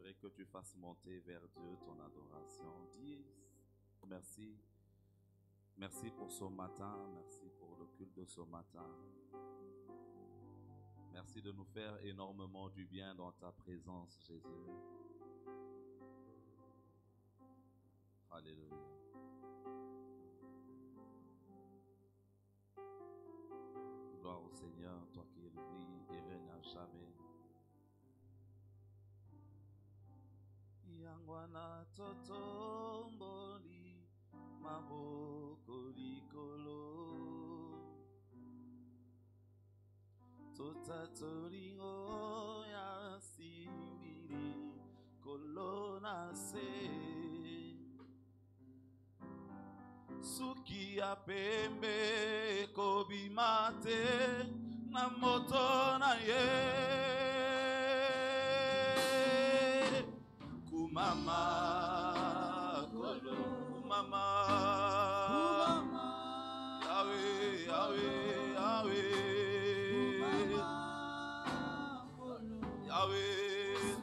J'aimerais que tu fasses monter vers Dieu ton adoration. Dis merci. Merci pour ce matin. Merci pour le culte de ce matin. Merci de nous faire énormément du bien dans ta présence, Jésus. Alléluia. Gloire au Seigneur, toi qui vis et règnes à jamais. Yangwana totomboli maboko likolo totatolingo ya simbili kolona se suki ya pembe kobimate na moto na ye Mama, Kolo, Mama, Yahweh, Yahweh, Yahweh, Yahweh,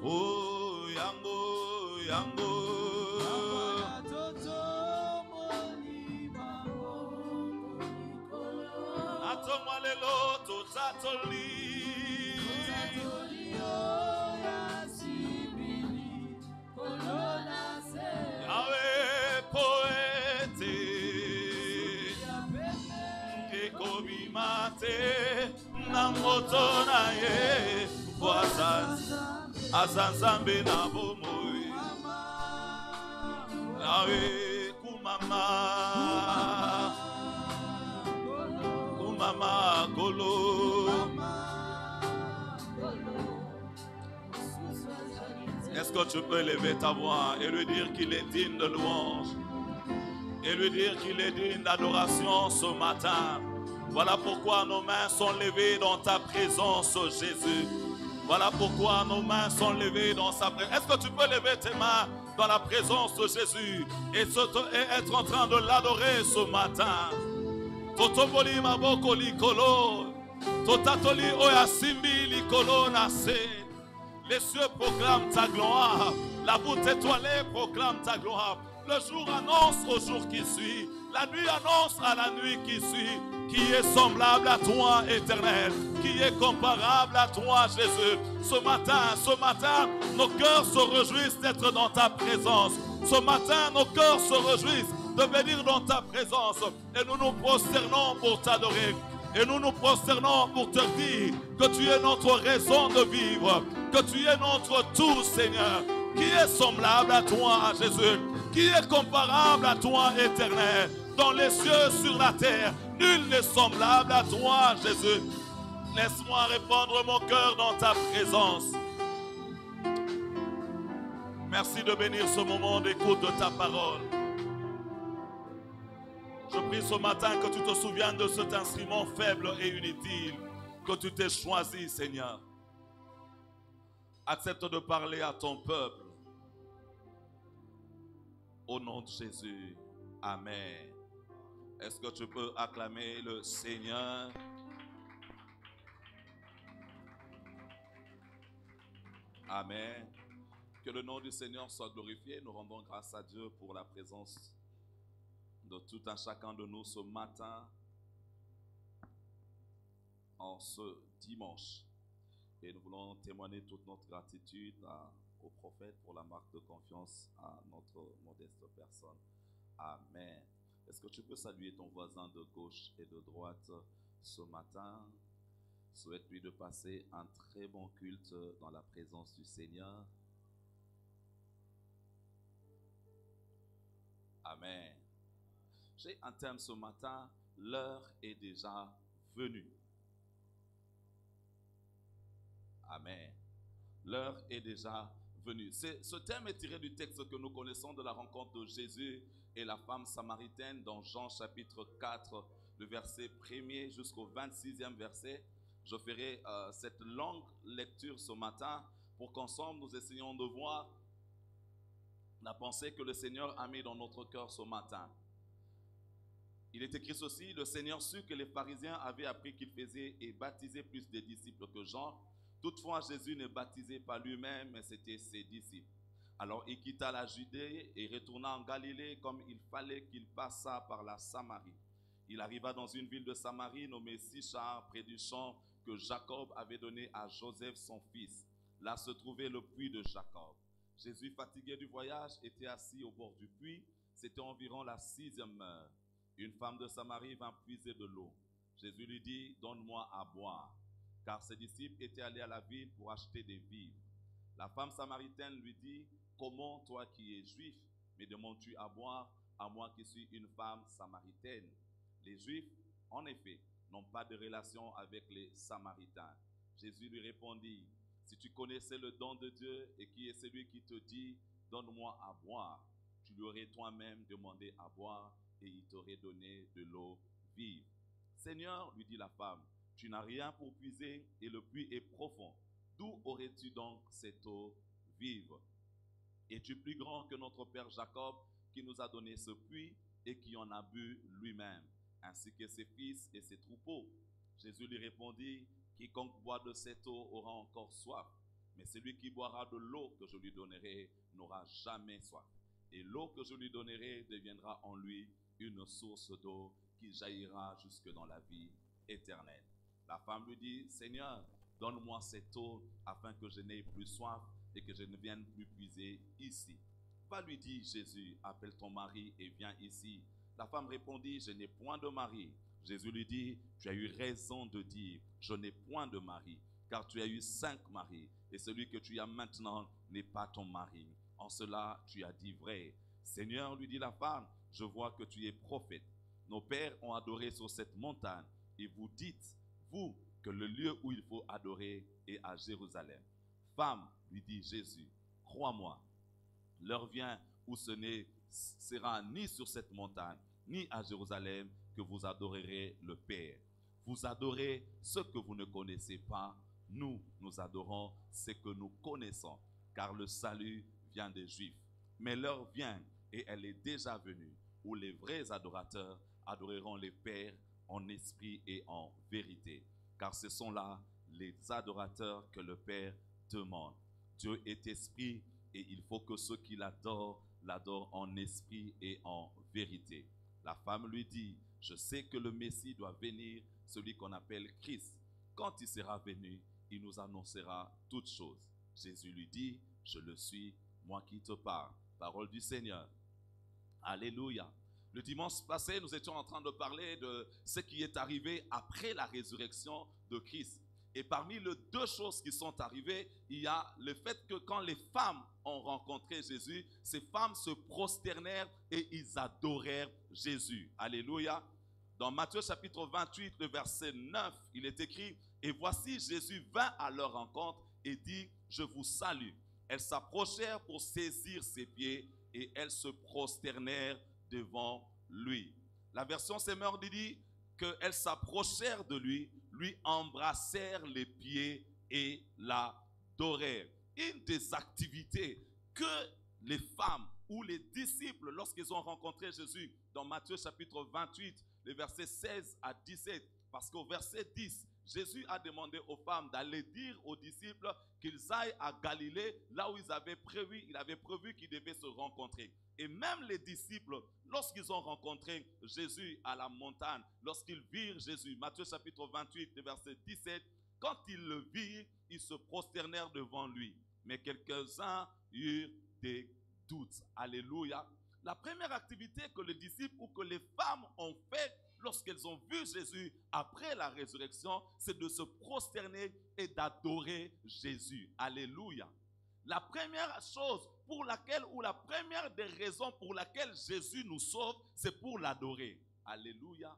oh, Yango, Yango, Atomwa lelo totatoli. Yahweh poete ekobimate na moto na ye azanzambe na bomoi Yahweh kumama kolo Est-ce que tu peux lever ta voix et lui dire qu'il est digne de louange et lui dire qu'il est digne d'adoration ce matin? Voilà pourquoi nos mains sont levées dans ta présence, Jésus. Voilà pourquoi nos mains sont levées dans sa présence. Est-ce que tu peux lever tes mains dans la présence de Jésus et être en train de l'adorer ce matin? Totoboli maboko likolo, totatoli oyasimbi likolo nase. Les cieux proclament ta gloire. La voûte étoilée proclame ta gloire. Le jour annonce au jour qui suit. La nuit annonce à la nuit qui suit. Qui est semblable à toi, Éternel. Qui est comparable à toi, Jésus. Ce matin, nos cœurs se réjouissent d'être dans ta présence. Ce matin, nos cœurs se réjouissent de venir dans ta présence. Et nous nous prosternons pour t'adorer. Et nous nous prosternons pour te dire que tu es notre raison de vivre, que tu es notre tout, Seigneur. Qui est semblable à toi, Jésus? Qui est comparable à toi, Éternel? Dans les cieux, sur la terre, nul n'est semblable à toi, Jésus. Laisse-moi répandre mon cœur dans ta présence. Merci de bénir ce moment d'écoute de ta parole. Je prie ce matin que tu te souviennes de cet instrument faible et inutile que tu t'es choisi, Seigneur. Accepte de parler à ton peuple. Au nom de Jésus. Amen. Est-ce que tu peux acclamer le Seigneur? Amen. Que le nom du Seigneur soit glorifié. Nous rendons grâce à Dieu pour la présence de tout un chacun de nous ce matin, en ce dimanche. Et nous voulons témoigner toute notre gratitude au prophète pour la marque de confiance à notre modeste personne. Amen. Est-ce que tu peux saluer ton voisin de gauche et de droite ce matin? Souhaite-lui de passer un très bon culte dans la présence du Seigneur. Amen. J'ai un thème ce matin, l'heure est déjà venue. Amen. L'heure est déjà venue. Ce thème est tiré du texte que nous connaissons de la rencontre de Jésus et la femme samaritaine dans Jean chapitre 4, le verset 1er jusqu'au 26e verset. Je ferai cette longue lecture ce matin pour qu'ensemble nous essayions de voir la pensée que le Seigneur a mis dans notre cœur ce matin. Il est écrit ceci: le Seigneur sut que les pharisiens avaient appris qu'il faisait et baptisait plus de disciples que Jean. Toutefois, Jésus ne baptisait pas lui-même, mais c'était ses disciples. Alors il quitta la Judée et retourna en Galilée comme il fallait qu'il passât par la Samarie. Il arriva dans une ville de Samarie nommée Sychar, près du champ que Jacob avait donné à Joseph son fils. Là se trouvait le puits de Jacob. Jésus, fatigué du voyage, était assis au bord du puits. C'était environ la 6e heure. Une femme de Samarie vint puiser de l'eau. Jésus lui dit, « Donne-moi à boire. » Car ses disciples étaient allés à la ville pour acheter des vivres. La femme samaritaine lui dit, « Comment toi qui es juif, me demandes-tu à boire, à moi qui suis une femme samaritaine ?» Les Juifs, en effet, n'ont pas de relation avec les Samaritains. Jésus lui répondit, « Si tu connaissais le don de Dieu et qui est celui qui te dit, « Donne-moi à boire », tu lui aurais toi-même demandé à boire et il t'aurait donné de l'eau vive. « Seigneur, lui dit la femme, tu n'as rien pour puiser et le puits est profond. D'où aurais-tu donc cette eau vive? Es-tu plus grand que notre père Jacob qui nous a donné ce puits et qui en a bu lui-même, ainsi que ses fils et ses troupeaux? » Jésus lui répondit, « Quiconque boit de cette eau aura encore soif, mais celui qui boira de l'eau que je lui donnerai n'aura jamais soif. Et l'eau que je lui donnerai deviendra en lui une source d'eau qui jaillira jusque dans la vie éternelle. » La femme lui dit, « Seigneur, donne-moi cette eau afin que je n'aie plus soif et que je ne vienne plus puiser ici. » Va, lui dit Jésus, « appelle ton mari et viens ici. » La femme répondit, « Je n'ai point de mari. » Jésus lui dit, « Tu as eu raison de dire, je n'ai point de mari, car tu as eu 5 maris, et celui que tu as maintenant n'est pas ton mari. En cela, tu as dit vrai. » Seigneur, lui dit la femme, « Je vois que tu es prophète. Nos pères ont adoré sur cette montagne, et vous dites, vous, que le lieu où il faut adorer est à Jérusalem. » Femme, lui dit Jésus, « Crois-moi, l'heure vient où ce ne sera ni sur cette montagne, ni à Jérusalem que vous adorerez le Père. Vous adorez ce que vous ne connaissez pas. Nous adorons ce que nous connaissons, car le salut vient des Juifs. Mais l'heure vient, et elle est déjà venue, où les vrais adorateurs adoreront le Père en esprit et en vérité, car ce sont là les adorateurs que le Père demande. Dieu est esprit, et il faut que ceux qui l'adorent en esprit et en vérité. La femme lui dit, « Je sais que le Messie doit venir, celui qu'on appelle Christ. Quand il sera venu, il nous annoncera toutes choses. » Jésus lui dit, « Je le suis, moi qui te parle. » Parole du Seigneur. Alléluia. Le dimanche passé, nous étions en train de parler de ce qui est arrivé après la résurrection de Christ. Et parmi les 2 choses qui sont arrivées, il y a le fait que quand les femmes ont rencontré Jésus, ces femmes se prosternèrent et ils adorèrent Jésus. Alléluia. Dans Matthieu chapitre 28, le verset 9, il est écrit, « Et voici Jésus vint à leur rencontre et dit, je vous salue. » Elles s'approchèrent pour saisir ses pieds et elles se prosternèrent devant lui. La version Semeur dit qu'elles s'approchèrent de lui, lui embrassèrent les pieds et l'adorèrent. Une des activités que les femmes ou les disciples, lorsqu'ils ont rencontré Jésus, dans Matthieu chapitre 28, les versets 16 à 17, parce qu'au verset 10, Jésus a demandé aux femmes d'aller dire aux disciples qu'ils aillent à Galilée, là où il avait prévu qu'ils devaient se rencontrer. Et même les disciples, lorsqu'ils ont rencontré Jésus à la montagne, lorsqu'ils virent Jésus, Matthieu chapitre 28, verset 17, quand ils le virent, ils se prosternèrent devant lui. Mais quelques-uns eurent des doutes. Alléluia. La première activité que les disciples ou que les femmes ont fait lorsqu'elles ont vu Jésus après la résurrection, c'est de se prosterner et d'adorer Jésus. Alléluia. La première chose pour laquelle, ou la première des raisons pour laquelle Jésus nous sauve, c'est pour l'adorer. Alléluia.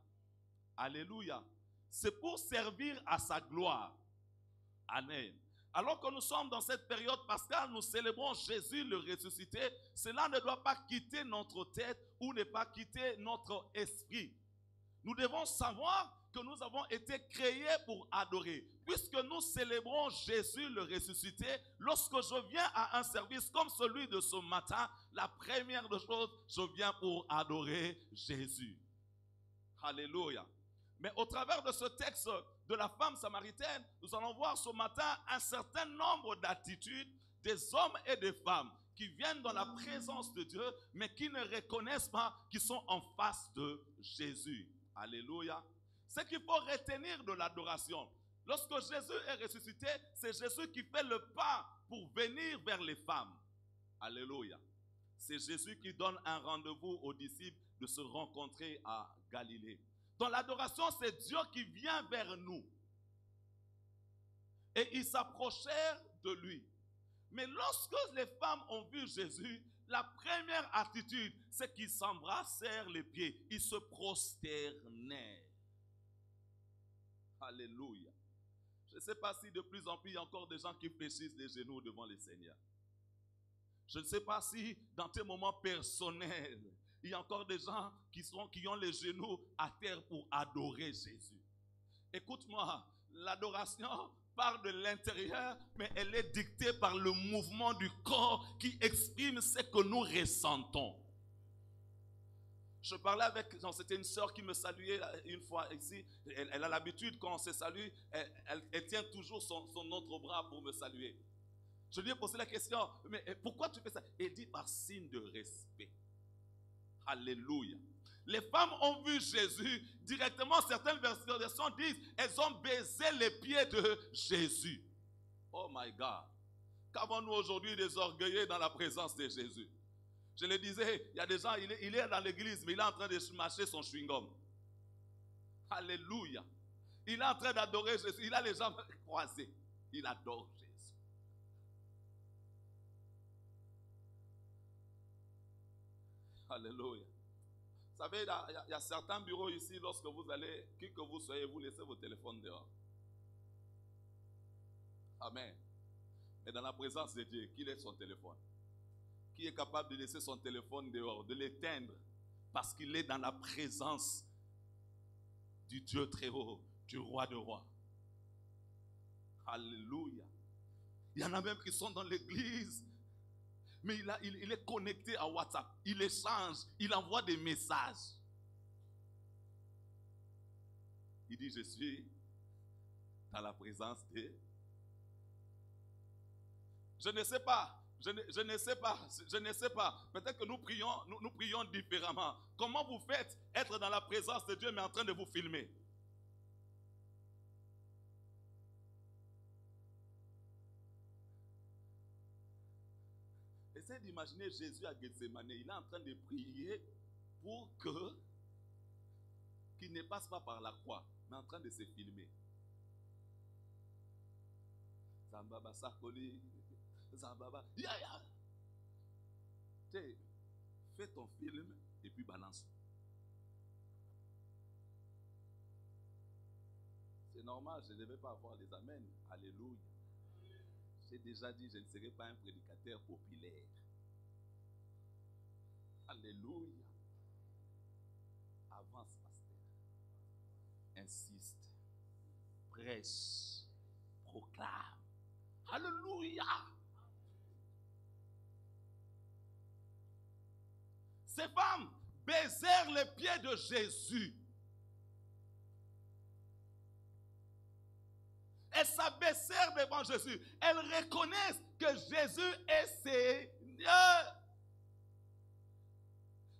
Alléluia. C'est pour servir à sa gloire. Amen. Alors que nous sommes dans cette période pascale, nous célébrons Jésus le ressuscité. Cela ne doit pas quitter notre tête ou ne pas quitter notre esprit. Nous devons savoir que nous avons été créés pour adorer. Puisque nous célébrons Jésus le ressuscité, lorsque je viens à un service comme celui de ce matin, la première des choses, je viens pour adorer Jésus. Alléluia. Mais au travers de ce texte, de la femme samaritaine, nous allons voir ce matin un certain nombre d'attitudes des hommes et des femmes qui viennent dans la présence de Dieu, mais qui ne reconnaissent pas qu'ils sont en face de Jésus. Alléluia. Ce qu'il faut retenir de l'adoration, lorsque Jésus est ressuscité, c'est Jésus qui fait le pas pour venir vers les femmes. Alléluia. C'est Jésus qui donne un rendez-vous aux disciples de se rencontrer à Galilée. Dans l'adoration, c'est Dieu qui vient vers nous. Et ils s'approchèrent de lui. Mais lorsque les femmes ont vu Jésus, la première attitude, c'est qu'ils s'embrassèrent les pieds. Ils se prosternèrent. Alléluia. Je ne sais pas si de plus en plus il y a encore des gens qui fléchissent les genoux devant le Seigneur. Je ne sais pas si dans tes moments personnels, il y a encore des gens qui ont les genoux à terre pour adorer Jésus. Écoute-moi, l'adoration part de l'intérieur, mais elle est dictée par le mouvement du corps qui exprime ce que nous ressentons. Je parlais avec, c'était une sœur qui me saluait une fois ici. Elle a l'habitude, quand on se salue, elle tient toujours son autre bras pour me saluer. Je lui ai posé la question, mais pourquoi tu fais ça? Elle dit par signe de respect. Alléluia. Les femmes ont vu Jésus directement. Certaines versions disent, elles ont baisé les pieds de Jésus. Oh my God. Qu'avons-nous aujourd'hui des orgueilleux dans la présence de Jésus? Je le disais, il y a des gens, il est dans l'église, mais il est en train de mâcher son chewing-gum. Alléluia. Il est en train d'adorer Jésus. Il a les jambes croisées. Il adore Jésus. Alléluia. Vous savez, il y a certains bureaux ici, lorsque vous allez, qui que vous soyez, vous laissez vos téléphones dehors. Amen. Mais dans la présence de Dieu, qui laisse son téléphone? Qui est capable de laisser son téléphone dehors, de l'éteindre, parce qu'il est dans la présence du Dieu très haut, du roi de rois. Alléluia. Il y en a même qui sont dans l'église, mais il est connecté à WhatsApp. Il échange, il envoie des messages. Il dit, je suis dans la présence de... Je ne sais pas. Je ne sais pas. Peut-être que nous prions différemment. Comment vous faites être dans la présence de Dieu mais en train de vous filmer? Essayez d'imaginer Jésus à Gethsemane. Il est en train de prier pour qu'il ne passe pas par la croix, mais en train de se filmer. Zambaba Sakoli. Zambaba. Fais ton film et puis balance. C'est normal, je ne devais pas avoir les amens. Alléluia. J'ai déjà dit, je ne serai pas un prédicateur populaire. Alléluia. Avance, pasteur. Insiste. Prêche. Proclame. Alléluia. Ces femmes baisèrent les pieds de Jésus. Elles s'abaissèrent devant Jésus. Elles reconnaissent que Jésus est Seigneur.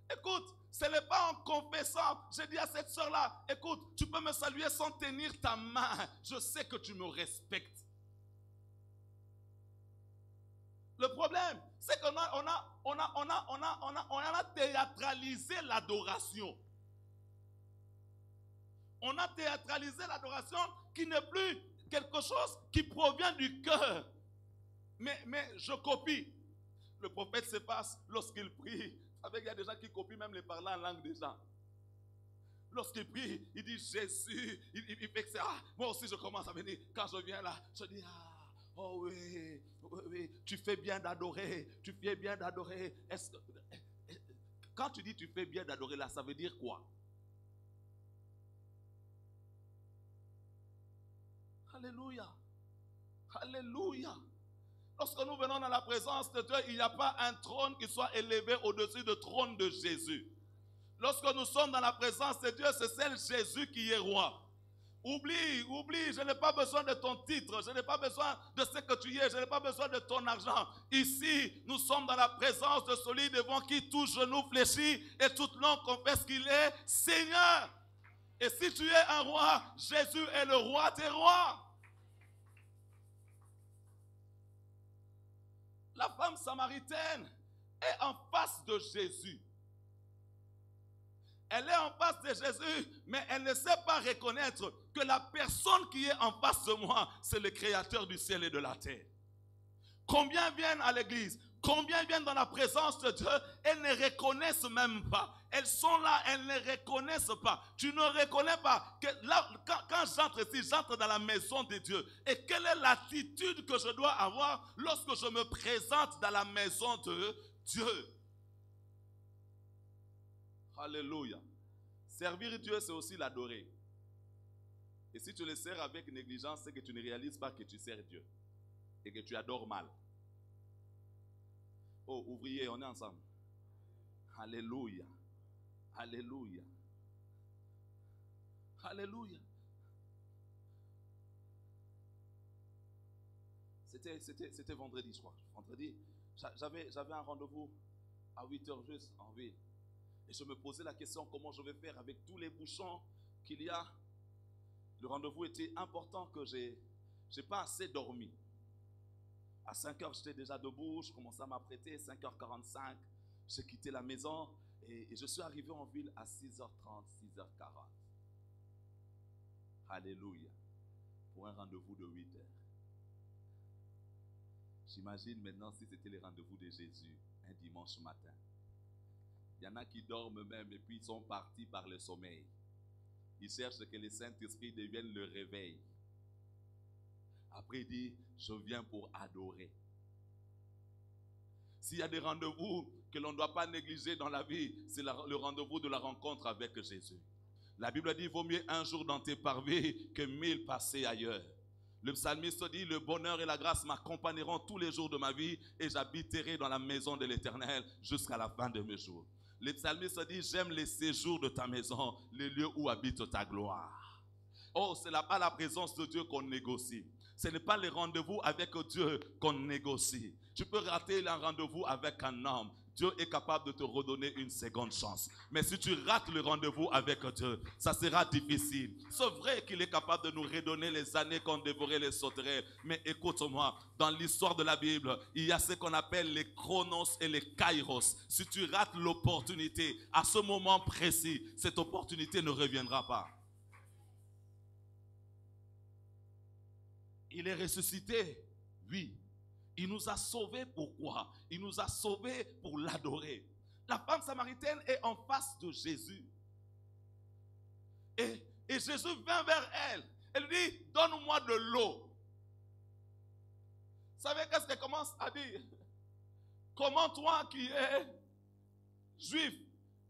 Écoute, ce n'est pas en confessant. Je dis à cette soeur-là, écoute, tu peux me saluer sans tenir ta main. Je sais que tu me respectes. Le problème, c'est qu'on a théâtralisé l'adoration. On a théâtralisé l'adoration qui n'est plus quelque chose qui provient du cœur. Mais je copie. Le prophète se passe lorsqu'il prie. Vous savez, il y a des gens qui copient même les parlants en langue des gens. Lorsqu'il prie, il dit Jésus. Il fait que ça. Moi aussi, je commence à venir. Quand je viens là, je dis oh oui, tu fais bien d'adorer. Tu fais bien d'adorer. Quand tu dis tu fais bien d'adorer là, ça veut dire quoi? Alléluia. Alléluia. Lorsque nous venons dans la présence de Dieu, il n'y a pas un trône qui soit élevé au-dessus du trône de Jésus. Lorsque nous sommes dans la présence de Dieu, c'est celle Jésus qui est roi. Oublie, oublie, je n'ai pas besoin de ton titre, je n'ai pas besoin de ce que tu es, je n'ai pas besoin de ton argent. Ici, nous sommes dans la présence de celui devant qui tout genou fléchit et toute langue confesse qu'il est Seigneur. Et si tu es un roi, Jésus est le roi des rois. La femme samaritaine est en face de Jésus. Elle est en face de Jésus, mais elle ne sait pas reconnaître que la personne qui est en face de moi, c'est le créateur du ciel et de la terre. Combien viennent à l'église? Combien viennent dans la présence de Dieu? Elles ne reconnaissent même pas. Elles sont là, elles ne reconnaissent pas. Tu ne reconnais pas. Que là, quand j'entre ici, j'entre dans la maison de Dieu. Et quelle est l'attitude que je dois avoir lorsque je me présente dans la maison de Dieu? Alléluia. Servir Dieu, c'est aussi l'adorer. Et si tu le sers avec négligence, c'est que tu ne réalises pas que tu sers Dieu. Et que tu adores mal. Oh, ouvriers, on est ensemble. Alléluia. Alléluia. Alléluia. C'était vendredi, je crois. Vendredi, j'avais un rendez-vous à 8h juste en ville. Et je me posais la question, comment je vais faire avec tous les bouchons qu'il y a. Le rendez-vous était important que je n'ai pas assez dormi. À 5h, j'étais déjà debout, je commençais à m'apprêter. 5h45, j'ai quitté la maison et je suis arrivé en ville à 6h30, 6h40. Alléluia. Pour un rendez-vous de 8h. J'imagine maintenant si c'était le rendez-vous de Jésus, un dimanche matin. Il y en a qui dorment même et puis ils sont partis par le sommeil. Ils cherchent que le Saint-Esprit devienne le réveil. Après il dit, je viens pour adorer. S'il y a des rendez-vous que l'on ne doit pas négliger dans la vie, c'est le rendez-vous de la rencontre avec Jésus. La Bible dit, il vaut mieux un jour dans tes parvis que 1000 passés ailleurs. Le psalmiste dit, le bonheur et la grâce m'accompagneront tous les jours de ma vie et j'habiterai dans la maison de l'Éternel jusqu'à la fin de mes jours. Le psalmiste dit, j'aime les séjours de ta maison, les lieux où habite ta gloire. Oh, ce n'est pas la présence de Dieu qu'on négocie. Ce n'est pas les rendez-vous avec Dieu qu'on négocie. Tu peux rater un rendez-vous avec un homme. Dieu est capable de te redonner une seconde chance. Mais si tu rates le rendez-vous avec Dieu, ça sera difficile. C'est vrai qu'il est capable de nous redonner les années qu'on dévorait les sauterelles. Mais écoute-moi, dans l'histoire de la Bible, il y a ce qu'on appelle les chronos et les kairos. Si tu rates l'opportunité à ce moment précis, cette opportunité ne reviendra pas. Il est ressuscité, oui. Il nous a sauvés pourquoi? Il nous a sauvés pour l'adorer. La femme samaritaine est en face de Jésus. Et Jésus vient vers elle. Elle lui dit, donne-moi de l'eau. Vous savez qu'est-ce qu'elle commence à dire? Comment toi qui es juif,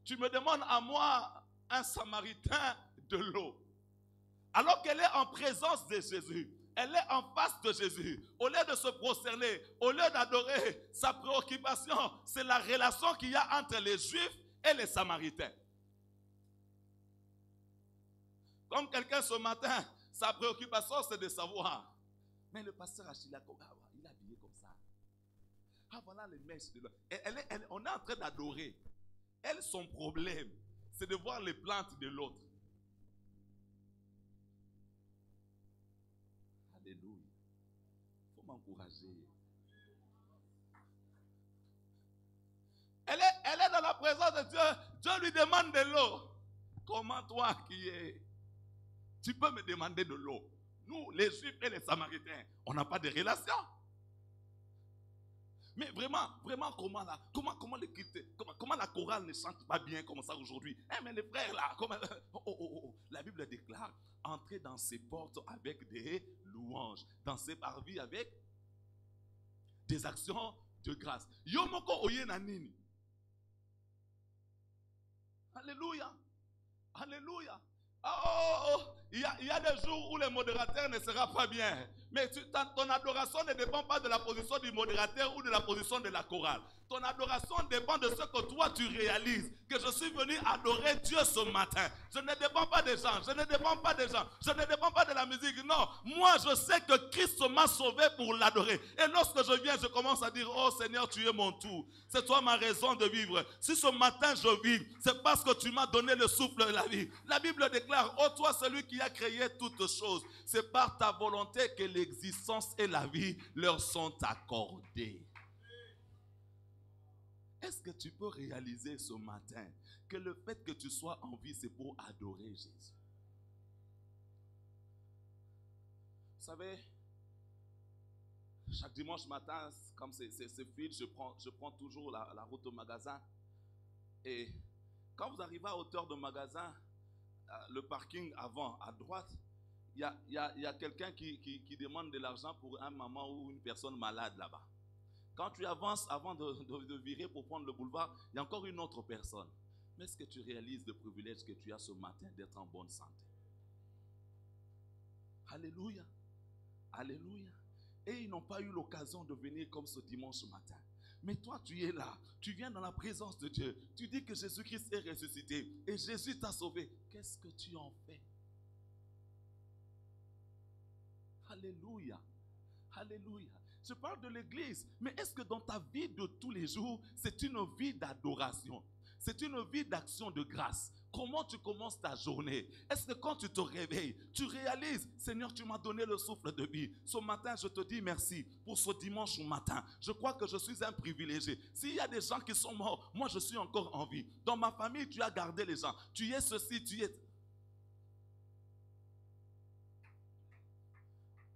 tu me demandes à moi, un samaritain, de l'eau? Alors qu'elle est en présence de Jésus. Elle est en face de Jésus. Au lieu de se prosterner, au lieu d'adorer, sa préoccupation, c'est la relation qu'il y a entre les Juifs et les Samaritains. Comme quelqu'un ce matin, sa préoccupation c'est de savoir, mais le pasteur Achille, il est habillé comme ça. Ah voilà les mèches de l'eau. On est en train d'adorer. Elle, son problème, c'est de voir les plantes de l'autre. Alléluia. Il faut m'encourager. Elle est dans la présence de Dieu. Dieu lui demande de l'eau. Comment toi qui es, tu peux me demander de l'eau? Nous, les Juifs et les Samaritains, on n'a pas de relation. Mais vraiment, comment la chorale ne chante pas bien comme ça aujourd'hui? Mais les frères là, la Bible déclare, entrez dans ses portes avec des louanges, dans ses parvis avec des actions de grâce. Yomoko oye na nini? Alléluia. Alléluia. Oh, Il y a des jours où le modérateur ne sera pas bien. Mais ton adoration ne dépend pas de la position du modérateur ou de la position de la chorale. Ton adoration dépend de ce que toi tu réalises. Que je suis venu adorer Dieu ce matin. Je ne dépends pas des gens. Je ne dépends pas des gens. Je ne dépends pas de la musique. Non. Moi, je sais que Christ m'a sauvé pour l'adorer. Et lorsque je viens, je commence à dire, oh Seigneur, tu es mon tout. C'est toi ma raison de vivre. Si ce matin je vis, c'est parce que tu m'as donné le souffle de la vie. La Bible déclare, oh toi, celui qui a créé toutes choses, c'est par ta volonté que l'existence et la vie leur sont accordées. Est-ce que tu peux réaliser ce matin que le fait que tu sois en vie, c'est pour adorer Jésus? Vous savez, chaque dimanche matin, comme c'est fluide, je prends toujours la route au magasin. Et quand vous arrivez à hauteur de magasin, le parking avant, à droite, il y a quelqu'un qui demande de l'argent pour un maman ou une personne malade là-bas. Quand tu avances avant de virer pour prendre le boulevard, il y a encore une autre personne. Mais est-ce que tu réalises le privilège que tu as ce matin d'être en bonne santé? Alléluia. Alléluia. Et ils n'ont pas eu l'occasion de venir comme ce dimanche matin. Mais toi, tu es là. Tu viens dans la présence de Dieu. Tu dis que Jésus-Christ est ressuscité. Et Jésus t'a sauvé. Qu'est-ce que tu en fais? Alléluia. Alléluia. Je parle de l'église. Mais est-ce que dans ta vie de tous les jours, c'est une vie d'adoration? C'est une vie d'action de grâce. Comment tu commences ta journée? Est-ce que quand tu te réveilles, tu réalises, Seigneur, tu m'as donné le souffle de vie. Ce matin, je te dis merci pour ce dimanche matin. Je crois que je suis un privilégié. S'il y a des gens qui sont morts, moi je suis encore en vie. Dans ma famille, tu as gardé les gens. Tu es ceci, tu es...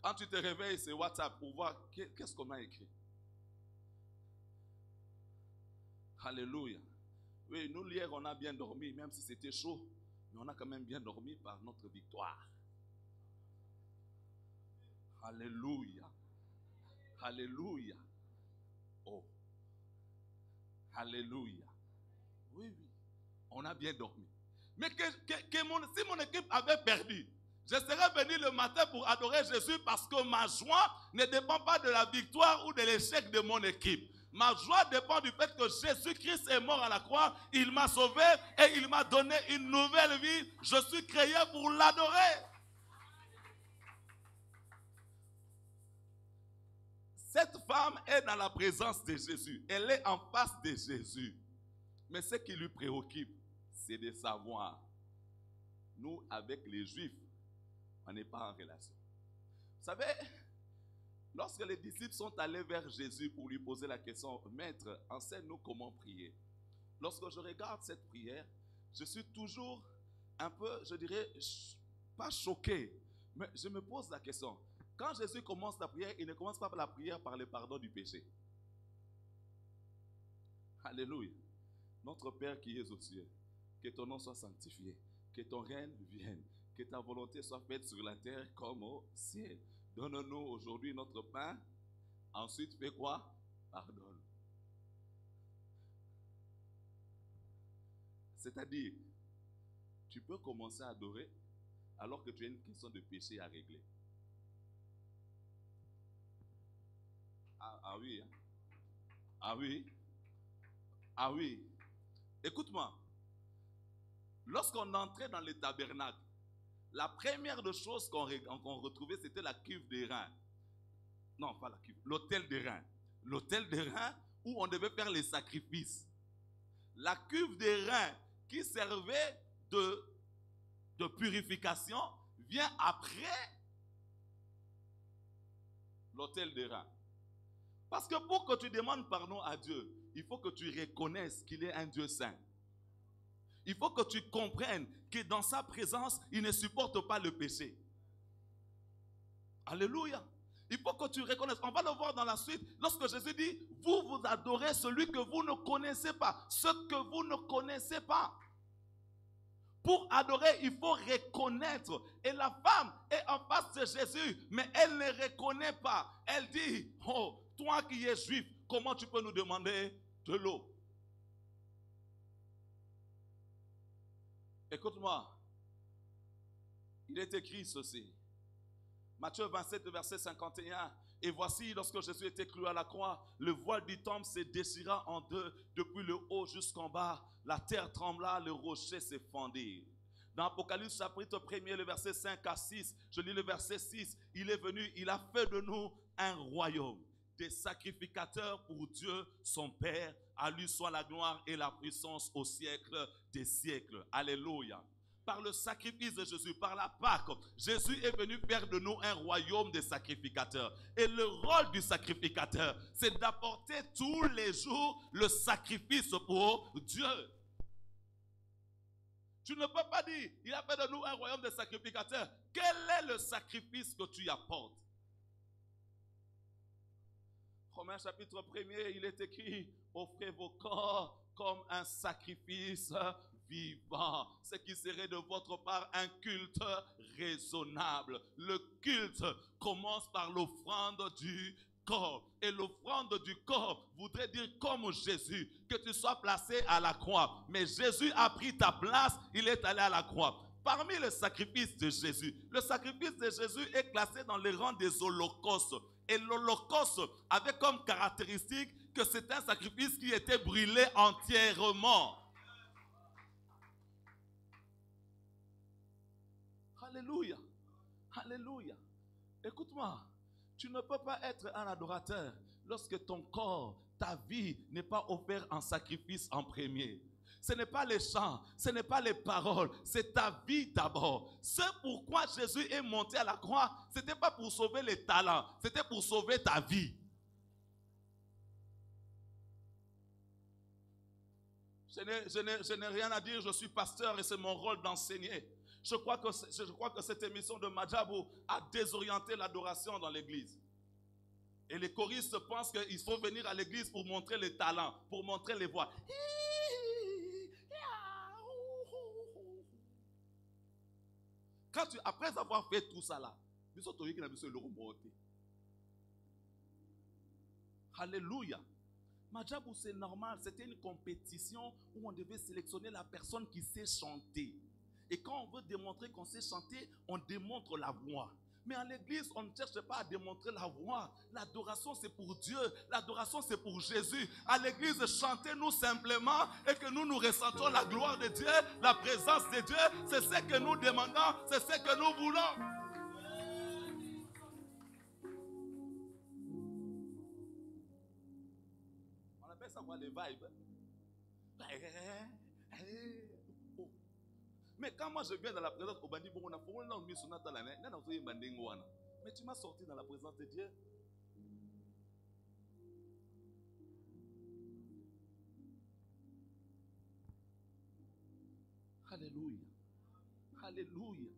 Quand tu te réveilles, c'est WhatsApp pour voir qu'est-ce qu'on a écrit. Alléluia. Oui, nous hier, on a bien dormi, même si c'était chaud, mais on a quand même bien dormi par notre victoire. Alléluia. Alléluia. Oh. Alléluia. Oui, oui. On a bien dormi. Mais si mon équipe avait perdu, je serais venu le matin pour adorer Jésus parce que ma joie ne dépend pas de la victoire ou de l'échec de mon équipe. Ma joie dépend du fait que Jésus-Christ est mort à la croix, il m'a sauvé et il m'a donné une nouvelle vie. Je suis créé pour l'adorer. Cette femme est dans la présence de Jésus. Elle est en face de Jésus. Mais ce qui lui préoccupe, c'est de savoir, nous, avec les Juifs, on n'est pas en relation. Vous savez, lorsque les disciples sont allés vers Jésus pour lui poser la question, Maître, enseigne-nous comment prier. Lorsque je regarde cette prière, je suis toujours un peu, je dirais, pas choqué, mais je me pose la question. Quand Jésus commence la prière, il ne commence pas la prière par le pardon du péché. Alléluia. Notre Père qui es aux cieux, que ton nom soit sanctifié, que ton règne vienne, que ta volonté soit faite sur la terre comme au ciel. Donne-nous aujourd'hui notre pain. Ensuite, fais quoi? Pardonne. C'est-à-dire, tu peux commencer à adorer alors que tu as une question de péché à régler. Ah oui. Hein? Ah oui. Ah oui. Écoute-moi. Lorsqu'on entrait dans le tabernacle, la première des choses qu'on retrouvait, c'était la cuve des reins. Non, pas la cuve, l'autel des reins. L'autel des reins où on devait faire les sacrifices. La cuve des reins qui servait de purification vient après l'autel des reins. Parce que pour que tu demandes pardon à Dieu, il faut que tu reconnaisses qu'il est un Dieu saint. Il faut que tu comprennes que dans sa présence, il ne supporte pas le péché. Alléluia. Il faut que tu reconnaisses. On va le voir dans la suite. Lorsque Jésus dit, vous adorez celui que vous ne connaissez pas. Ce que vous ne connaissez pas. Pour adorer, il faut reconnaître. Et la femme est en face de Jésus, mais elle ne reconnaît pas. Elle dit, oh, toi qui es juif, comment tu peux nous demander de l'eau? Écoute-moi. Il est écrit ceci. Matthieu 27, verset 51. Et voici, lorsque Jésus était cloué à la croix, le voile du temple se déchira en deux, depuis le haut jusqu'en bas. La terre trembla, le rocher se fendit. Dans Apocalypse chapitre 1er, le verset 5 à 6, je lis le verset 6. Il est venu, il a fait de nous un royaume, des sacrificateurs pour Dieu, son Père. À lui soit la gloire et la puissance au siècle des siècles. Alléluia. Par le sacrifice de Jésus, par la Pâque, Jésus est venu faire de nous un royaume des sacrificateurs. Et le rôle du sacrificateur, c'est d'apporter tous les jours le sacrifice pour Dieu. Tu ne peux pas dire, il a fait de nous un royaume des sacrificateurs. Quel est le sacrifice que tu apportes? Romains chapitre 1er, il est écrit, offrez vos corps comme un sacrifice vivant, ce qui serait de votre part un culte raisonnable. Le culte commence par l'offrande du corps. Et l'offrande du corps voudrait dire comme Jésus, que tu sois placé à la croix. Mais Jésus a pris ta place, il est allé à la croix. Parmi les sacrifices de Jésus, le sacrifice de Jésus est classé dans les rangs des holocaustes. Et l'holocauste avait comme caractéristique que c'est un sacrifice qui était brûlé entièrement. Alléluia. Alléluia. Écoute-moi, tu ne peux pas être un adorateur lorsque ton corps, ta vie n'est pas offert en sacrifice en premier. Ce n'est pas les chants, ce n'est pas les paroles, c'est ta vie d'abord. C'est pourquoi Jésus est monté à la croix. Ce n'était pas pour sauver les talents, c'était pour sauver ta vie. Je n'ai rien à dire, je suis pasteur et c'est mon rôle d'enseigner. Je crois que cette émission de Madjabou a désorienté l'adoration dans l'église. Et les choristes pensent qu'il faut venir à l'église pour montrer les talents, pour montrer les voix. Après avoir fait tout ça là, alléluia. Madjabou, c'est normal, c'était une compétition où on devait sélectionner la personne qui sait chanter. Et quand on veut démontrer qu'on sait chanter, on démontre la voix. Mais à l'église, on ne cherche pas à démontrer la voix. L'adoration, c'est pour Dieu. L'adoration, c'est pour Jésus. À l'église, chantez-nous simplement et que nous ressentons la gloire de Dieu, la présence de Dieu. C'est ce que nous demandons, c'est ce que nous voulons. On appelle ça quoi, les vibes. Mais quand moi je viens dans la présence au bandit, mais tu m'as sorti dans la présence de Dieu. Alléluia. Alléluia.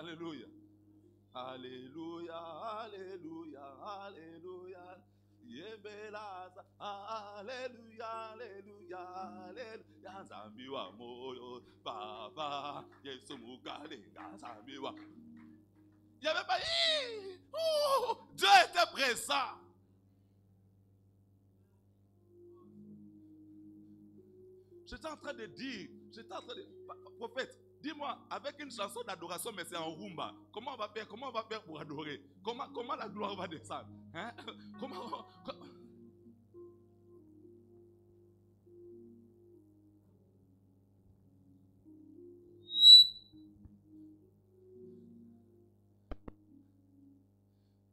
Alléluia. Alléluia, alléluia, alléluia. Yebelaza, alléluia, alléluia, alléluia. Zambiwa moyo, Baba, Yesu mukalenga, Zambiwa. Il n'y avait pas. Dieu était présent. J'étais en train de dire, prophète, dis-moi, avec une chanson d'adoration, mais c'est en rumba, comment on va faire pour adorer? Comment la gloire va descendre? Hein? Comment...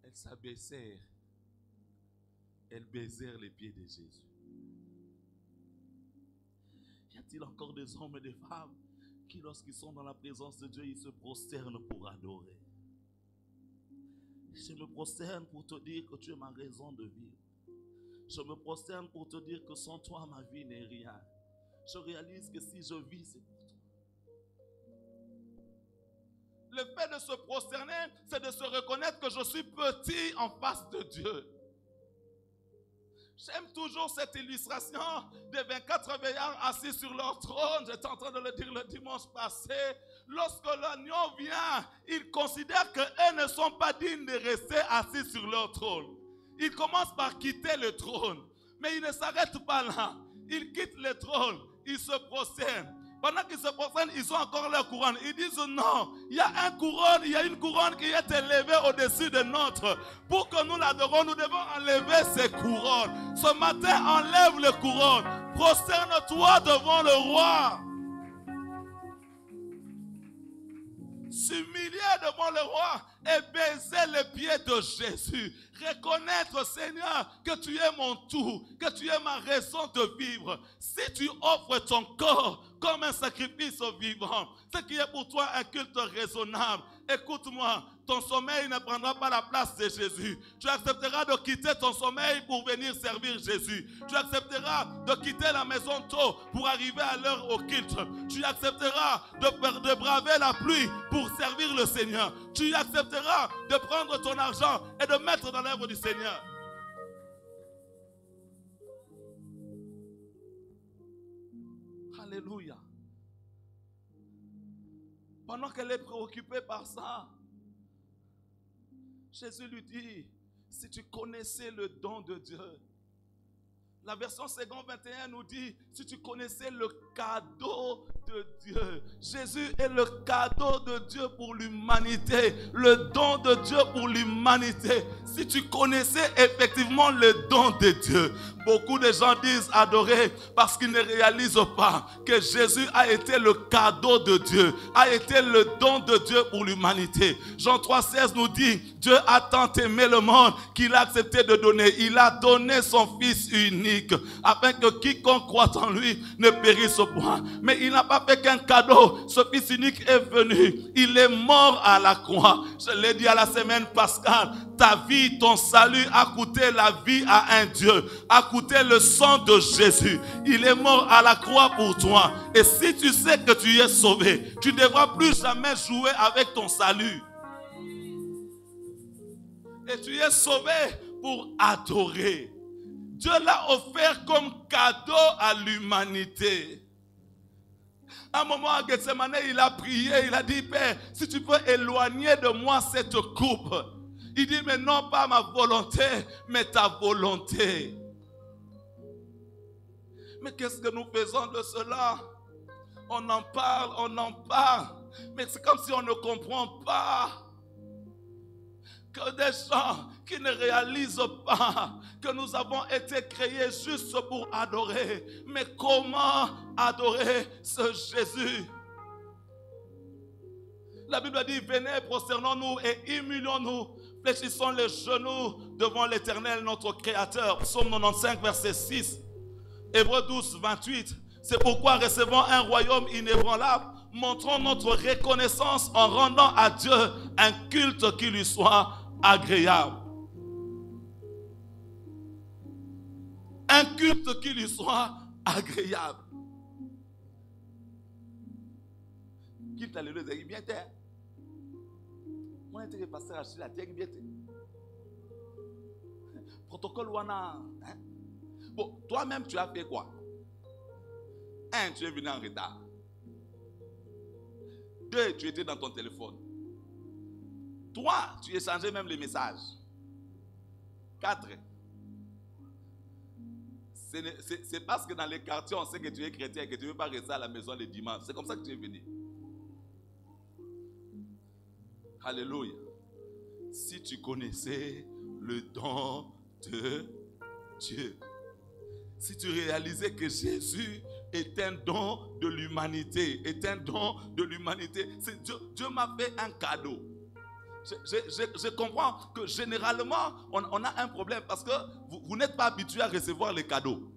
Elles s'abaissèrent, elles baisèrent les pieds de Jésus. Y a-t-il encore des hommes et des femmes qui, lorsqu'ils sont dans la présence de Dieu, ils se prosternent pour adorer? Je me prosterne pour te dire que tu es ma raison de vivre. Je me prosterne pour te dire que sans toi, ma vie n'est rien. Je réalise que si je vis, c'est pour toi. Le fait de se prosterner, c'est de se reconnaître que je suis petit en face de Dieu. J'aime toujours cette illustration des 24 veillards assis sur leur trône. J'étais en train de le dire le dimanche passé. Lorsque l'agneau vient, ils considèrent qu'eux ne sont pas dignes de rester assis sur leur trône. Ils commencent par quitter le trône. Mais ils ne s'arrêtent pas là. Ils quittent le trône. Ils se prosternent. Pendant qu'ils se prosternent, ils ont encore leur couronne. Ils disent non, il y a une couronne qui est élevée au-dessus de notre. Pour que nous l'adorons, nous devons enlever ces couronnes. Ce matin, enlève les couronnes. Prosterne-toi devant le roi. S'humilier devant le roi et baiser les pieds de Jésus. Reconnaître, Seigneur, que tu es mon tout, que tu es ma raison de vivre. Si tu offres ton corps comme un sacrifice vivant, ce qui est pour toi un culte raisonnable, écoute-moi, ton sommeil ne prendra pas la place de Jésus. Tu accepteras de quitter ton sommeil pour venir servir Jésus. Tu accepteras de quitter la maison tôt pour arriver à l'heure au culte. Tu accepteras de braver la pluie pour servir le Seigneur. Tu accepteras de prendre ton argent et de mettre dans l'œuvre du Seigneur. Alléluia. Pendant qu'elle est préoccupée par ça, Jésus lui dit, si tu connaissais le don de Dieu. La version Second 21 nous dit, si tu connaissais le cadeau de Dieu. Jésus est le cadeau de Dieu pour l'humanité. Le don de Dieu pour l'humanité. Si tu connaissais effectivement le don de Dieu. Beaucoup de gens disent adorer parce qu'ils ne réalisent pas que Jésus a été le cadeau de Dieu. A été le don de Dieu pour l'humanité. Jean 3,16 nous dit, Dieu a tant aimé le monde qu'il a accepté de donner. Il a donné son Fils unique afin que quiconque croit en lui ne périsse point. Mais il n'a pas fait qu'un cadeau. Ce Fils unique est venu. Il est mort à la croix. Je l'ai dit à la semaine pascale. Ta vie, ton salut a coûté la vie à un Dieu. A coûté le sang de Jésus. Il est mort à la croix pour toi. Et si tu sais que tu es sauvé, tu ne devras plus jamais jouer avec ton salut. Et tu es sauvé pour adorer. Dieu l'a offert comme cadeau à l'humanité. À un moment à Gethsemane, il a prié, il a dit, Père, si tu peux éloigner de moi cette coupe. Il dit, mais non pas ma volonté, mais ta volonté. Mais qu'est-ce que nous faisons de cela? On en parle, mais c'est comme si on ne comprend pas. Que des gens qui ne réalisent pas que nous avons été créés juste pour adorer. Mais comment adorer ce Jésus? La Bible dit, venez, prosternons-nous et humilions-nous. Fléchissons les genoux devant l'Éternel, notre Créateur. Psaume 95, verset 6. Hébreux 12, 28. C'est pourquoi recevons un royaume inébranlable. Montrons notre reconnaissance en rendant à Dieu un culte qui lui soit agréable. Un culte qui lui soit agréable. Culte alléluia, c'est bien terre. Moi, je suis pasteur à la terre, bien terre. Protocole Wana. Bon, toi-même, tu as fait quoi? Un, tu es venu en retard. Deux, tu étais dans ton téléphone. Trois, tu échangeais même les messages. Quatre, c'est parce que dans les quartiers, on sait que tu es chrétien et que tu ne veux pas rester à la maison le dimanche. C'est comme ça que tu es venu. Alléluia. Si tu connaissais le don de Dieu. Si tu réalisais que Jésus est un don de l'humanité. Est un don de l'humanité. Dieu m'a fait un cadeau. Je comprends que généralement, on a un problème parce que vous n'êtes pas habitué à recevoir les cadeaux.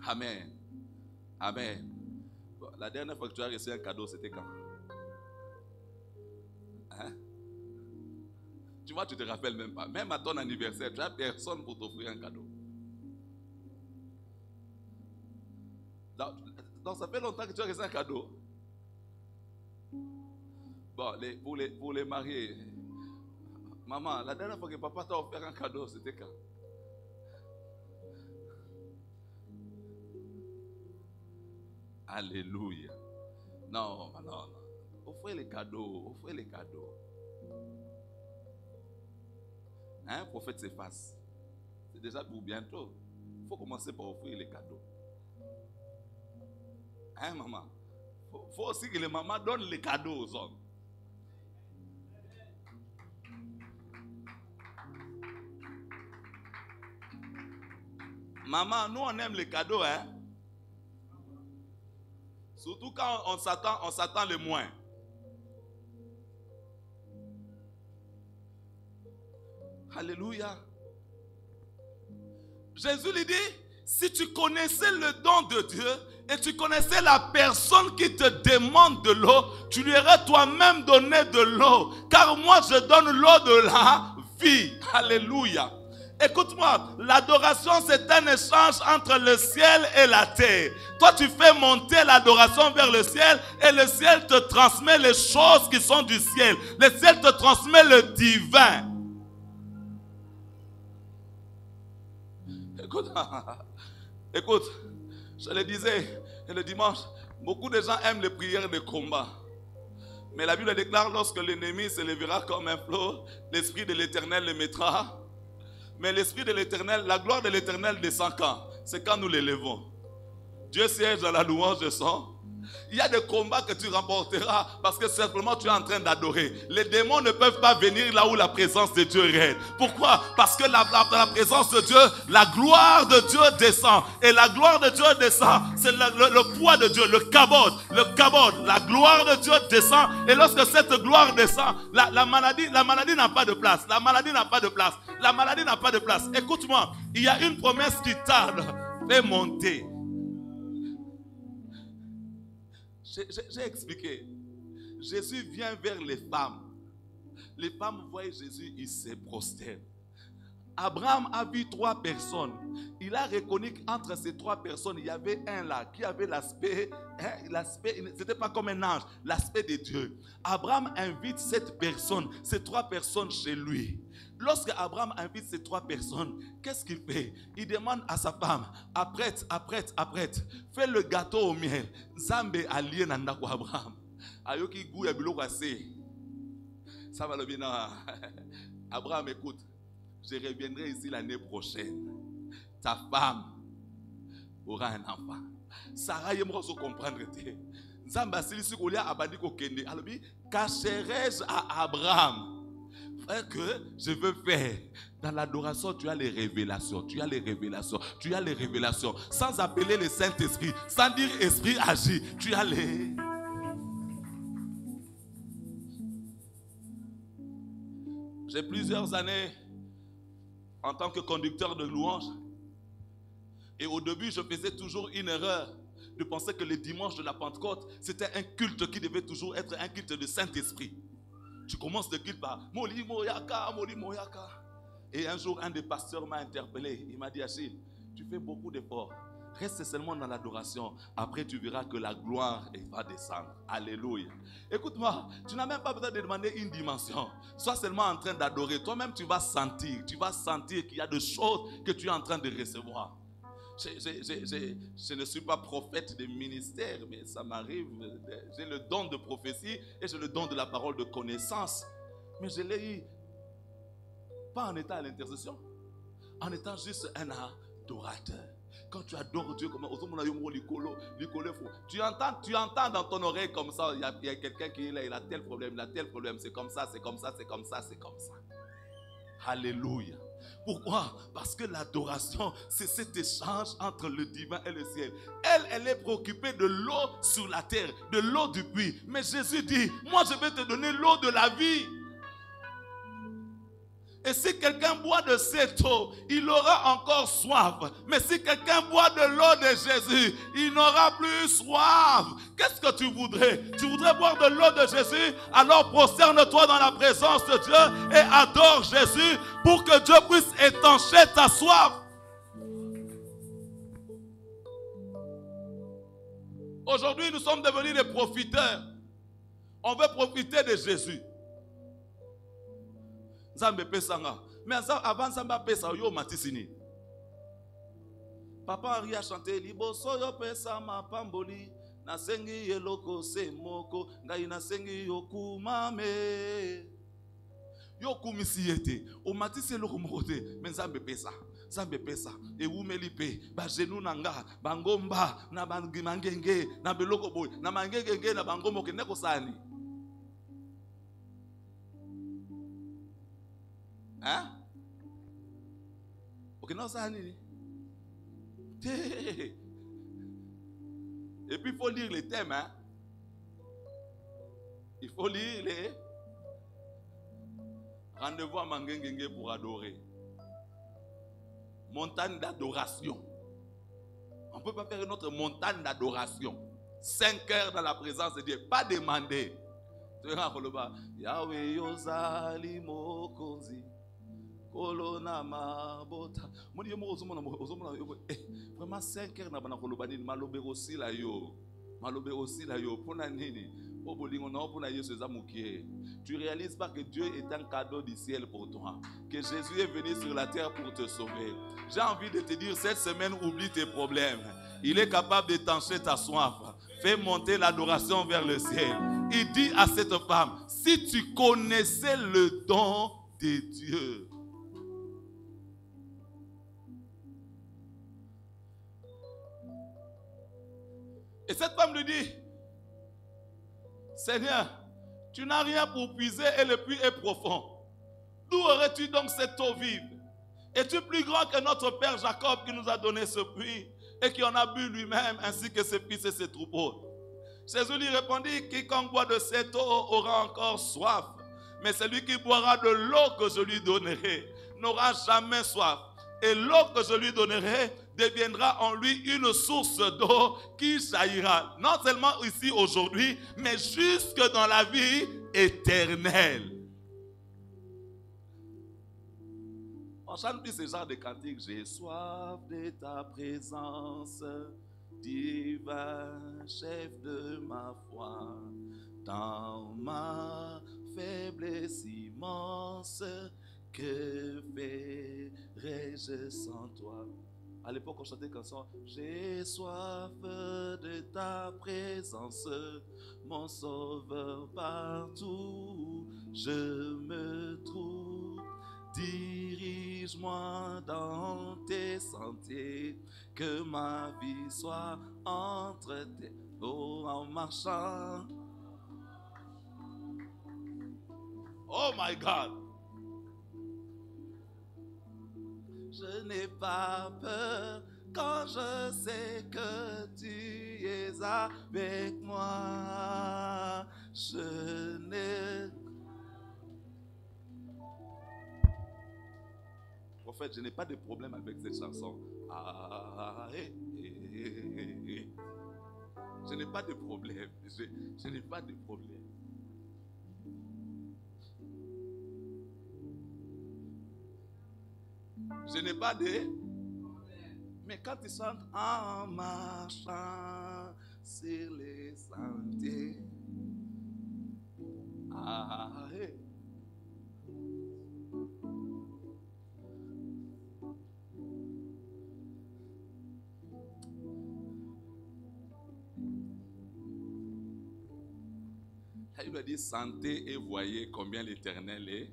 Amen. Amen. Bon, la dernière fois que tu as reçu un cadeau, c'était quand? Hein? Tu vois, tu ne te rappelles même pas. Même à ton anniversaire, tu n'as personne pour t'offrir un cadeau. Donc ça fait longtemps que tu as reçu un cadeau. Bon, pour les mariés, Maman, la dernière fois que papa t'a offert un cadeau, c'était quand? Alléluia. Non, non, non. Offrez les cadeaux, offrez les cadeaux. Hein, prophète s'efface. C'est déjà pour bientôt. Il faut commencer par offrir les cadeaux. Hein, maman? Il faut aussi que les mamans donnent les cadeaux aux hommes. Maman, nous on aime les cadeaux, hein? Surtout quand on s'attend le moins. Alléluia. Jésus lui dit, si tu connaissais le don de Dieu et tu connaissais la personne qui te demande de l'eau, tu lui aurais toi-même donné de l'eau. Car moi, je donne l'eau de la vie. Alléluia. Écoute-moi, l'adoration c'est un échange entre le ciel et la terre. Toi tu fais monter l'adoration vers le ciel et le ciel te transmet les choses qui sont du ciel. Le ciel te transmet le divin. Écoute, je le disais le dimanche, beaucoup de gens aiment les prières de combat. Mais la Bible déclare, lorsque l'ennemi se lèvera comme un flot, l'Esprit de l'Éternel le mettra. Mais l'Esprit de l'Éternel, la gloire de l'Éternel descend quand? C'est quand nous l'élevons. Dieu siège dans la louange de son. Il y a des combats que tu remporteras parce que simplement tu es en train d'adorer. Les démons ne peuvent pas venir là où la présence de Dieu règne. Pourquoi? Parce que dans la présence de Dieu, la gloire de Dieu descend. Et la gloire de Dieu descend, c'est le poids de Dieu, le kabod. La gloire de Dieu descend. Et lorsque cette gloire descend, la maladie n'a pas de place. La maladie n'a pas de place. La maladie n'a pas de place. Écoute-moi, il y a une promesse qui tarde. Fais monter. J'ai expliqué. Jésus vient vers les femmes. Les femmes voient Jésus, ils se prosternent. Abraham a vu 3 personnes. Il a reconnu qu'entre ces 3 personnes, il y avait un là qui avait l'aspect, c'était pas comme un ange, l'aspect de Dieu. Abraham invite ces 3 personnes chez lui. Lorsque Abraham invite ces 3 personnes, qu'est-ce qu'il fait? Il demande à sa femme, apprête, fais le gâteau au miel. Zambe allié nandako Abraham. Ayoki gou ya biloko ase. Ça va le bien. Abraham, écoute, je reviendrai ici l'année prochaine. Ta femme aura un enfant. Sarah yemro so comprendre te. Zambe asili sikolia abadi ko kende. Alobi, cacherai-je à Abraham? Que je veux faire. Dans l'adoration, tu as les révélations. Sans appeler le Saint-Esprit, sans dire Esprit agit. Tu as les... J'ai plusieurs années en tant que conducteur de louange. Et au début, je faisais toujours une erreur de penser que le dimanche de la Pentecôte, c'était un culte qui devait toujours être un culte de Saint-Esprit. Tu commences le culte par Moli Moyaka. Et un jour, un des pasteurs m'a interpellé. Il m'a dit, Achille, tu fais beaucoup d'efforts. Reste seulement dans l'adoration. Après, tu verras que la gloire va descendre. Alléluia. Écoute-moi, tu n'as même pas besoin de demander une dimension. Sois seulement en train d'adorer. Toi-même, tu vas sentir qu'il y a des choses que tu es en train de recevoir. Je ne suis pas prophète de ministère, mais ça m'arrive. J'ai le don de prophétie et j'ai le don de la parole de connaissance. Mais je l'ai eu, pas en étant à l'intercession, en étant juste un adorateur. Quand tu adores Dieu, tu entends dans ton oreille comme ça, il y a quelqu'un qui est là, il a tel problème, c'est comme ça. Alléluia. Pourquoi? Parce que l'adoration, c'est cet échange entre le divin et le ciel. Elle est préoccupée de l'eau sur la terre, de l'eau du puits. Mais Jésus dit, moi je vais te donner l'eau de la vie. Et si quelqu'un boit de cette eau, il aura encore soif. Mais si quelqu'un boit de l'eau de Jésus, il n'aura plus soif. Qu'est-ce que tu voudrais? Tu voudrais boire de l'eau de Jésus? Alors prosterne-toi dans la présence de Dieu et adore Jésus pour que Dieu puisse étancher ta soif. Aujourd'hui, nous sommes devenus des profiteurs. On veut profiter de Jésus. Nzambe pesanga. Mais avant Nzambe pesa yo matisini. Papa Henri a chanté liboso yo pesa mapamboli na sengi eloko semoko ngai na sengi yokumame. Yo kumisiyete o matisi eloko mokote mais Nzambe pesa. Nzambe pesa e umeli pe ba genou nanga bangomba na bangenge na beloko boy na mangenge na bangombo ke neko sani. Hein? Ok, non, ça ni. Et puis il faut lire les thèmes. Hein? Il faut lire les rendez-vous à Mangengenge pour adorer. Montagne d'adoration. On ne peut pas faire une autre montagne d'adoration. 5 heures dans la présence de Dieu. Pas demander. Yahweh Yozali Mokozi. Kolona mabota. Vraiment 5 heures na bana kolobani malobe aussi la yo. Malobe aussi la yo pona nini. Tu réalises pas que Dieu est un cadeau du ciel pour toi. Que Jésus est venu sur la terre pour te sauver. J'ai envie de te dire cette semaine oublie tes problèmes. Il est capable d'étancher ta soif. Fais monter l'adoration vers le ciel. Il dit à cette femme, si tu connaissais le don de Dieu. Et cette femme lui dit, Seigneur, tu n'as rien pour puiser et le puits est profond. D'où aurais-tu donc cette eau vive? Es-tu plus grand que notre père Jacob qui nous a donné ce puits et qui en a bu lui-même ainsi que ses fils et ses troupeaux? Jésus lui répondit, quiconque boit de cette eau aura encore soif. Mais celui qui boira de l'eau que je lui donnerai n'aura jamais soif. Et l'eau que je lui donnerai deviendra en lui une source d'eau qui jaillira, non seulement ici aujourd'hui, mais jusque dans la vie éternelle. On chante plus ce genre de cantique. J'ai soif de ta présence, divin chef de ma foi, dans ma faiblesse immense. Que ferais-je sans toi? À l'époque, on chantait une chanson. J'ai soif de ta présence, mon sauveur partout je me trouve. Dirige-moi dans tes sentiers, que ma vie soit entre tes eaux en marchant. Oh my God! Je n'ai pas peur quand je sais que tu es avec moi. Je n'ai... En fait, je n'ai pas de problème avec cette chanson. Je n'ai pas de problème. Je n'ai pas de problème. Je n'ai pas de... Mais quand tu chantes en marchant sur les sentiers, il lui a dit, sentez et voyez combien l'Éternel est.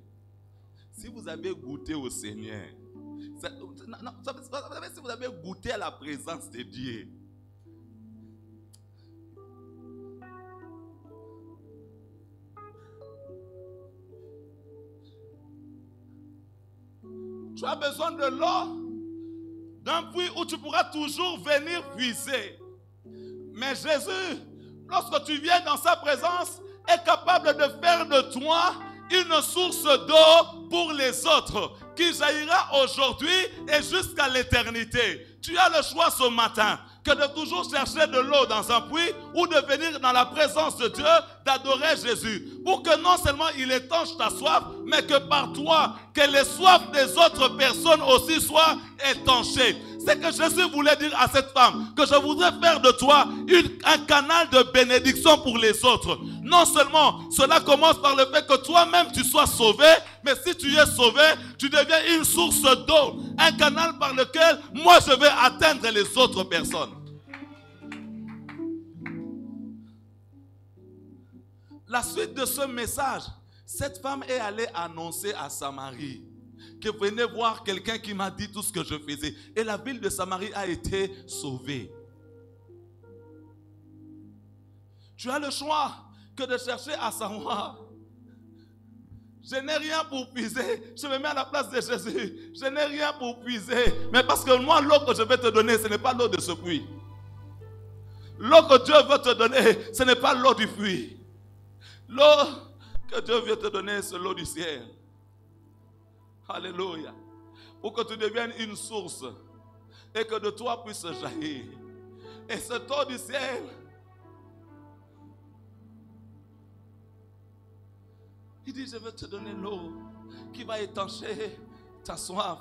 Si vous avez goûté au Seigneur, si vous avez goûté à la présence de Dieu, tu as besoin de l'eau, d'un puits où tu pourras toujours venir puiser. Mais Jésus, lorsque tu viens dans sa présence, est capable de faire de toi une source d'eau pour les autres, qui jaillira aujourd'hui et jusqu'à l'éternité. Tu as le choix ce matin que de toujours chercher de l'eau dans un puits ou de venir dans la présence de Dieu, d'adorer Jésus. Pour que non seulement il étanche ta soif, mais que par toi, que les soifs des autres personnes aussi soient étanchées. C'est que Jésus voulait dire à cette femme que je voudrais faire de toi un canal de bénédiction pour les autres. Non seulement cela commence par le fait que toi-même tu sois sauvé, mais si tu es sauvé, tu deviens une source d'eau, un canal par lequel moi je vais atteindre les autres personnes. La suite de ce message, cette femme est allée annoncer à Samarie que venez voir quelqu'un qui m'a dit tout ce que je faisais. Et la ville de Samarie a été sauvée. Tu as le choix que de chercher à savoir. Je n'ai rien pour puiser. Je me mets à la place de Jésus. Je n'ai rien pour puiser. Mais parce que moi, l'eau que je vais te donner, ce n'est pas l'eau de ce puits. L'eau que Dieu veut te donner, ce n'est pas l'eau du puits. L'eau que Dieu veut te donner, c'est l'eau du ciel. Alléluia. Pour que tu deviennes une source et que de toi puisse jaillir. Et cette eau du ciel, il dit, je vais te donner l'eau qui va étancher ta soif.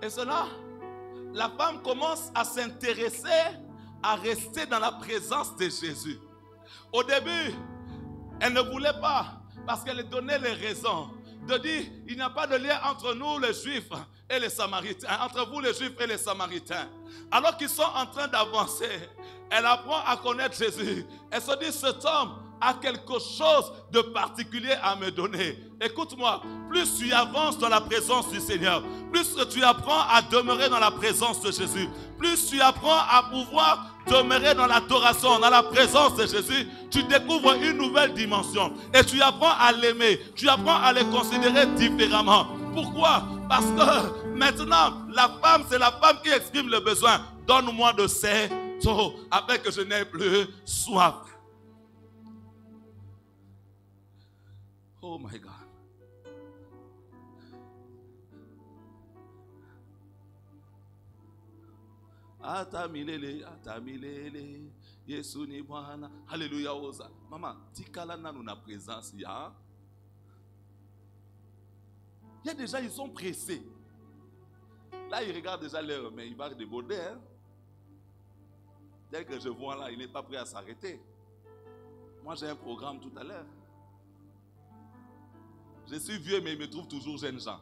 Et cela, la femme commence à s'intéresser à rester dans la présence de Jésus. Au début, elle ne voulait pas, parce qu'elle donnait les raisons, de dire, il n'y a pas de lien entre nous les Juifs et les Samaritains, entre vous les Juifs et les Samaritains. Alors qu'ils sont en train d'avancer, elle apprend à connaître Jésus. Elle se dit, cet homme a quelque chose de particulier à me donner. Écoute-moi, plus tu avances dans la présence du Seigneur, plus tu apprends à demeurer dans la présence de Jésus, plus tu apprends à pouvoir demeurer dans l'adoration, dans la présence de Jésus, tu découvres une nouvelle dimension. Et tu apprends à l'aimer, tu apprends à le considérer différemment. Pourquoi? Parce que maintenant, la femme, c'est la femme qui exprime le besoin. Donne-moi de cette eau, afin que je n'ai plus soif. Oh my God. Atamilele, atamilele, Yesu ni Bwana. Alléluia, oza. Maman, tikala na nous na présence ya. Il y a déjà, ils sont pressés. Là, ils regardent déjà l'heure, mais il va déborder. Hein? Dès que je vois là, il n'est pas prêt à s'arrêter. Moi, j'ai un programme tout à l'heure. Je suis vieux, mais il me trouve toujours jeunes gens.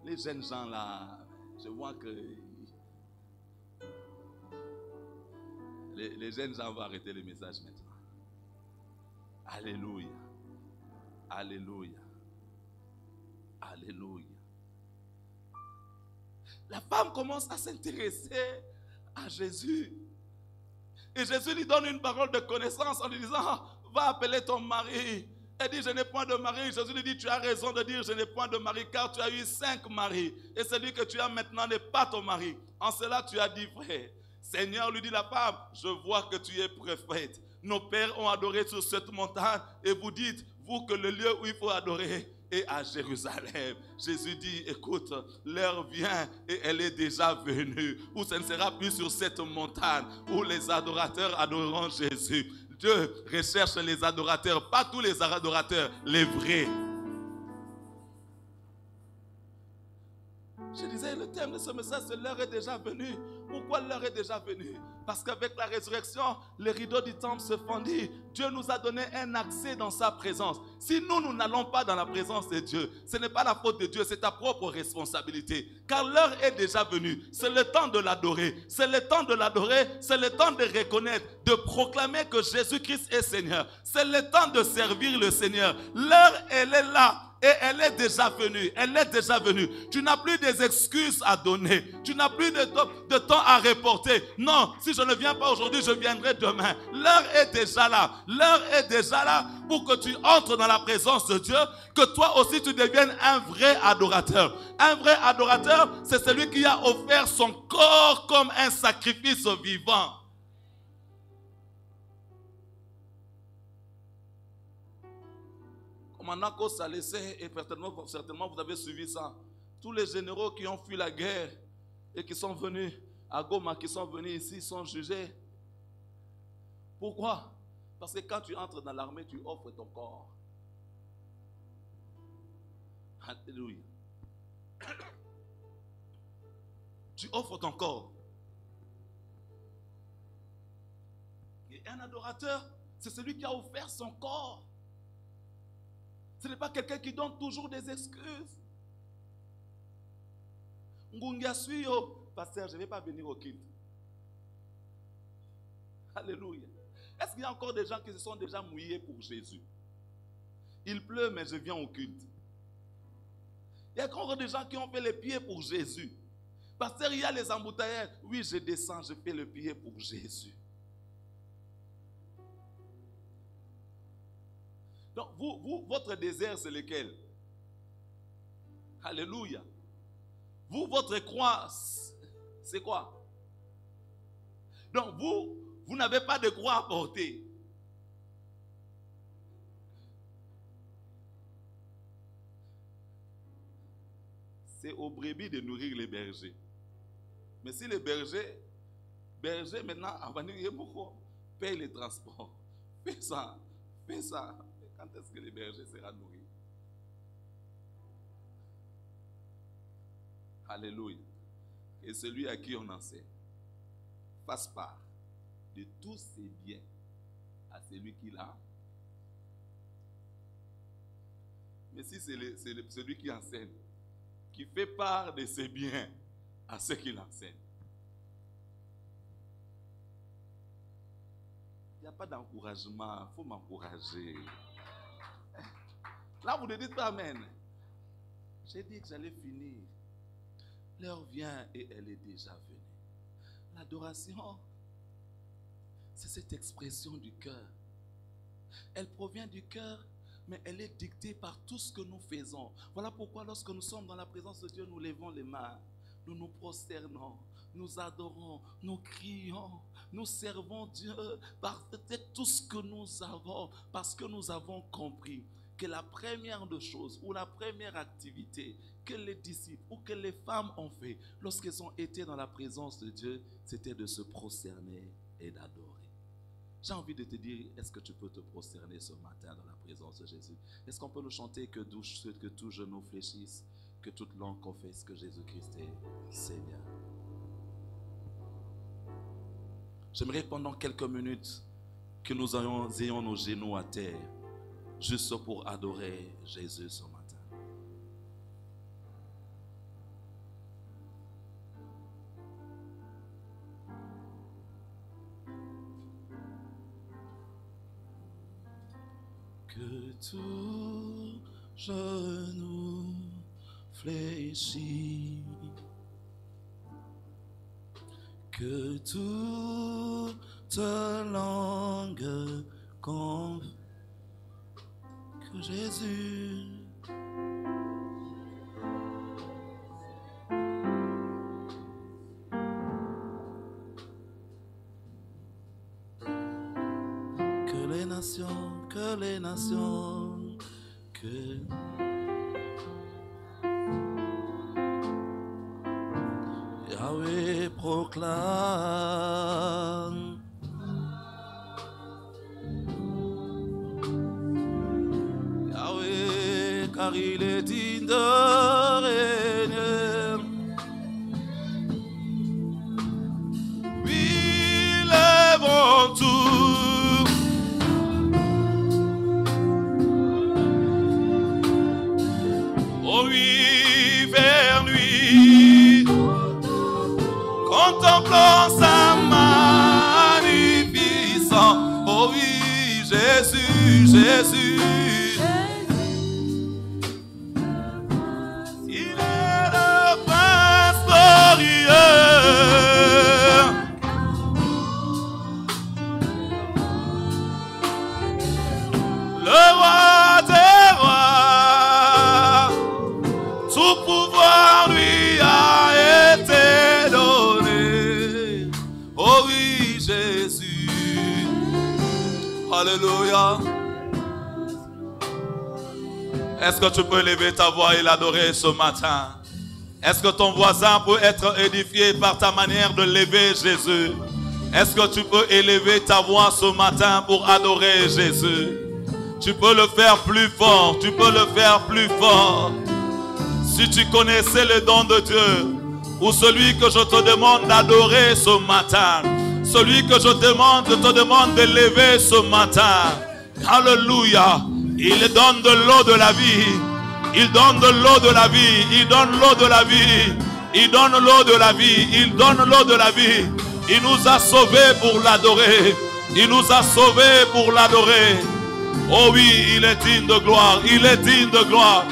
Les jeunes gens là, je vois que les jeunes gens vont arrêter le message maintenant. Alléluia. Alléluia. Alléluia. La femme commence à s'intéresser à Jésus. Et Jésus lui donne une parole de connaissance en lui disant, va appeler ton mari. Elle dit, je n'ai point de mari. Jésus lui dit, tu as raison de dire, je n'ai point de mari, car tu as eu 5 maris. Et celui que tu as maintenant n'est pas ton mari. En cela, tu as dit vrai. Seigneur, lui dit la femme, je vois que tu es prophète. Nos pères ont adoré sur cette montagne. Et vous dites, vous, que le lieu où il faut adorer est à Jérusalem. Jésus dit, écoute, l'heure vient et elle est déjà venue. Où ce ne sera plus sur cette montagne où les adorateurs adoreront Jésus. Dieu recherche les adorateurs, pas tous les adorateurs, les vrais. Je disais, le thème de ce message, c'est l'heure est déjà venue. Pourquoi l'heure est déjà venue? Parce qu'avec la résurrection, les rideaux du temple se fendit. Dieu nous a donné un accès dans sa présence. Si nous n'allons pas dans la présence de Dieu, ce n'est pas la faute de Dieu, c'est ta propre responsabilité. Car l'heure est déjà venue. C'est le temps de l'adorer. C'est le temps de l'adorer. C'est le temps de reconnaître, de proclamer que Jésus-Christ est Seigneur. C'est le temps de servir le Seigneur. L'heure, elle est là. Et elle est déjà venue. Elle est déjà venue. Tu n'as plus des excuses à donner. Tu n'as plus de temps à reporter. Non, si je ne viens pas aujourd'hui, je viendrai demain. L'heure est déjà là. L'heure est déjà là pour que tu entres dans la présence de Dieu. Que toi aussi tu deviennes un vrai adorateur. Un vrai adorateur, c'est celui qui a offert son corps comme un sacrifice vivant. Manako Salessé, et certainement vous avez suivi ça. Tous les généraux qui ont fui la guerre et qui sont venus à Goma, qui sont venus ici, sont jugés. Pourquoi? Parce que quand tu entres dans l'armée, tu offres ton corps. Alléluia. Tu offres ton corps. Un adorateur, c'est celui qui a offert son corps. Ce n'est pas quelqu'un qui donne toujours des excuses. Ngungia suyo, pasteur, je ne vais pas venir au culte. Alléluia. Est-ce qu'il y a encore des gens qui se sont déjà mouillés pour Jésus? Il pleut, mais je viens au culte. Il y a encore des gens qui ont fait les pieds pour Jésus. Pasteur, il y a les embouteillages. Oui, je descends, je fais le pied pour Jésus. Donc, votre désert, c'est lequel? Alléluia. Vous, votre croix, c'est quoi? Donc, vous n'avez pas de croix à porter. C'est aux brebis de nourrir les bergers. Mais si les bergers maintenant, avant de paye les transports, fais ça. Quand est-ce que les bergers seront nourris? Alléluia. Et celui à qui on enseigne fasse part de tous ses biens à celui qui l'a. Mais si c'est celui qui enseigne, qui fait part de ses biens à ceux qui l'enseignent, il n'y a pas d'encouragement. Il faut m'encourager. Là, vous ne dites pas amen. J'ai dit que j'allais finir. L'heure vient et elle est déjà venue. L'adoration, c'est cette expression du cœur. Elle provient du cœur, mais elle est dictée par tout ce que nous faisons. Voilà pourquoi lorsque nous sommes dans la présence de Dieu, nous levons les mains, nous nous prosternons, nous adorons, nous crions, nous servons Dieu par peut-être tout ce que nous avons, parce que nous avons compris que la première des choses ou la première activité que les disciples ou que les femmes ont fait lorsqu'elles ont été dans la présence de Dieu, c'était de se prosterner et d'adorer. J'ai envie de te dire, est-ce que tu peux te prosterner ce matin dans la présence de Jésus? Est-ce qu'on peut nous chanter que tout genou fléchisse, que toute langue confesse que Jésus-Christ est Seigneur? J'aimerais pendant quelques minutes que nous ayons nos genoux à terre, juste pour adorer Jésus ce matin. Que tout genou fléchisse, que toute langue confesse que Jésus que les nations, que Yahweh proclame, Yahweh, car il est digne de régner. Oui, lèvons tout. Oui, vers lui, contemplant sa magnificence. Oh oui, Jésus, Jésus, il est le prince glorieux, le roi des rois. Tout pouvoir lui a été donné. Oh oui, Jésus. Alléluia. Est-ce que tu peux lever ta voix et l'adorer ce matin? Est-ce que ton voisin peut être édifié par ta manière de lever Jésus? Est-ce que tu peux élever ta voix ce matin pour adorer Jésus? Tu peux le faire plus fort. Tu peux le faire plus fort. Si tu connaissais le don de Dieu, ou celui que je te demande d'adorer ce matin, Celui que je te demande de lever ce matin. Alléluia. Il donne de l'eau de la vie. Il donne de l'eau de la vie. Il donne l'eau de la vie. Il donne l'eau de la vie. Il donne l'eau de la vie. Il nous a sauvés pour l'adorer. Il nous a sauvés pour l'adorer. Oh oui, il est digne de gloire. Il est digne de gloire.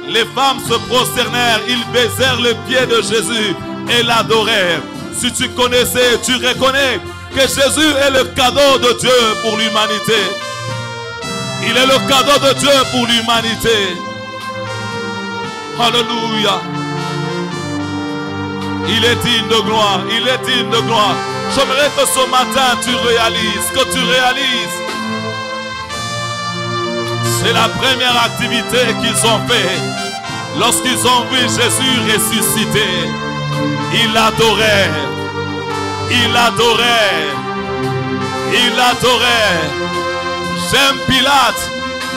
Les femmes se prosternèrent. Ils baisèrent les pieds de Jésus et l'adorèrent. Si tu connaissais, tu reconnais que Jésus est le cadeau de Dieu pour l'humanité. Il est le cadeau de Dieu pour l'humanité. Alléluia. Il est digne de gloire. Il est digne de gloire. J'aimerais que ce matin tu réalises, c'est la première activité qu'ils ont fait lorsqu'ils ont vu Jésus ressuscité. Ils l'adorèrent. Il adorait. Il adorait. J'aime Pilate.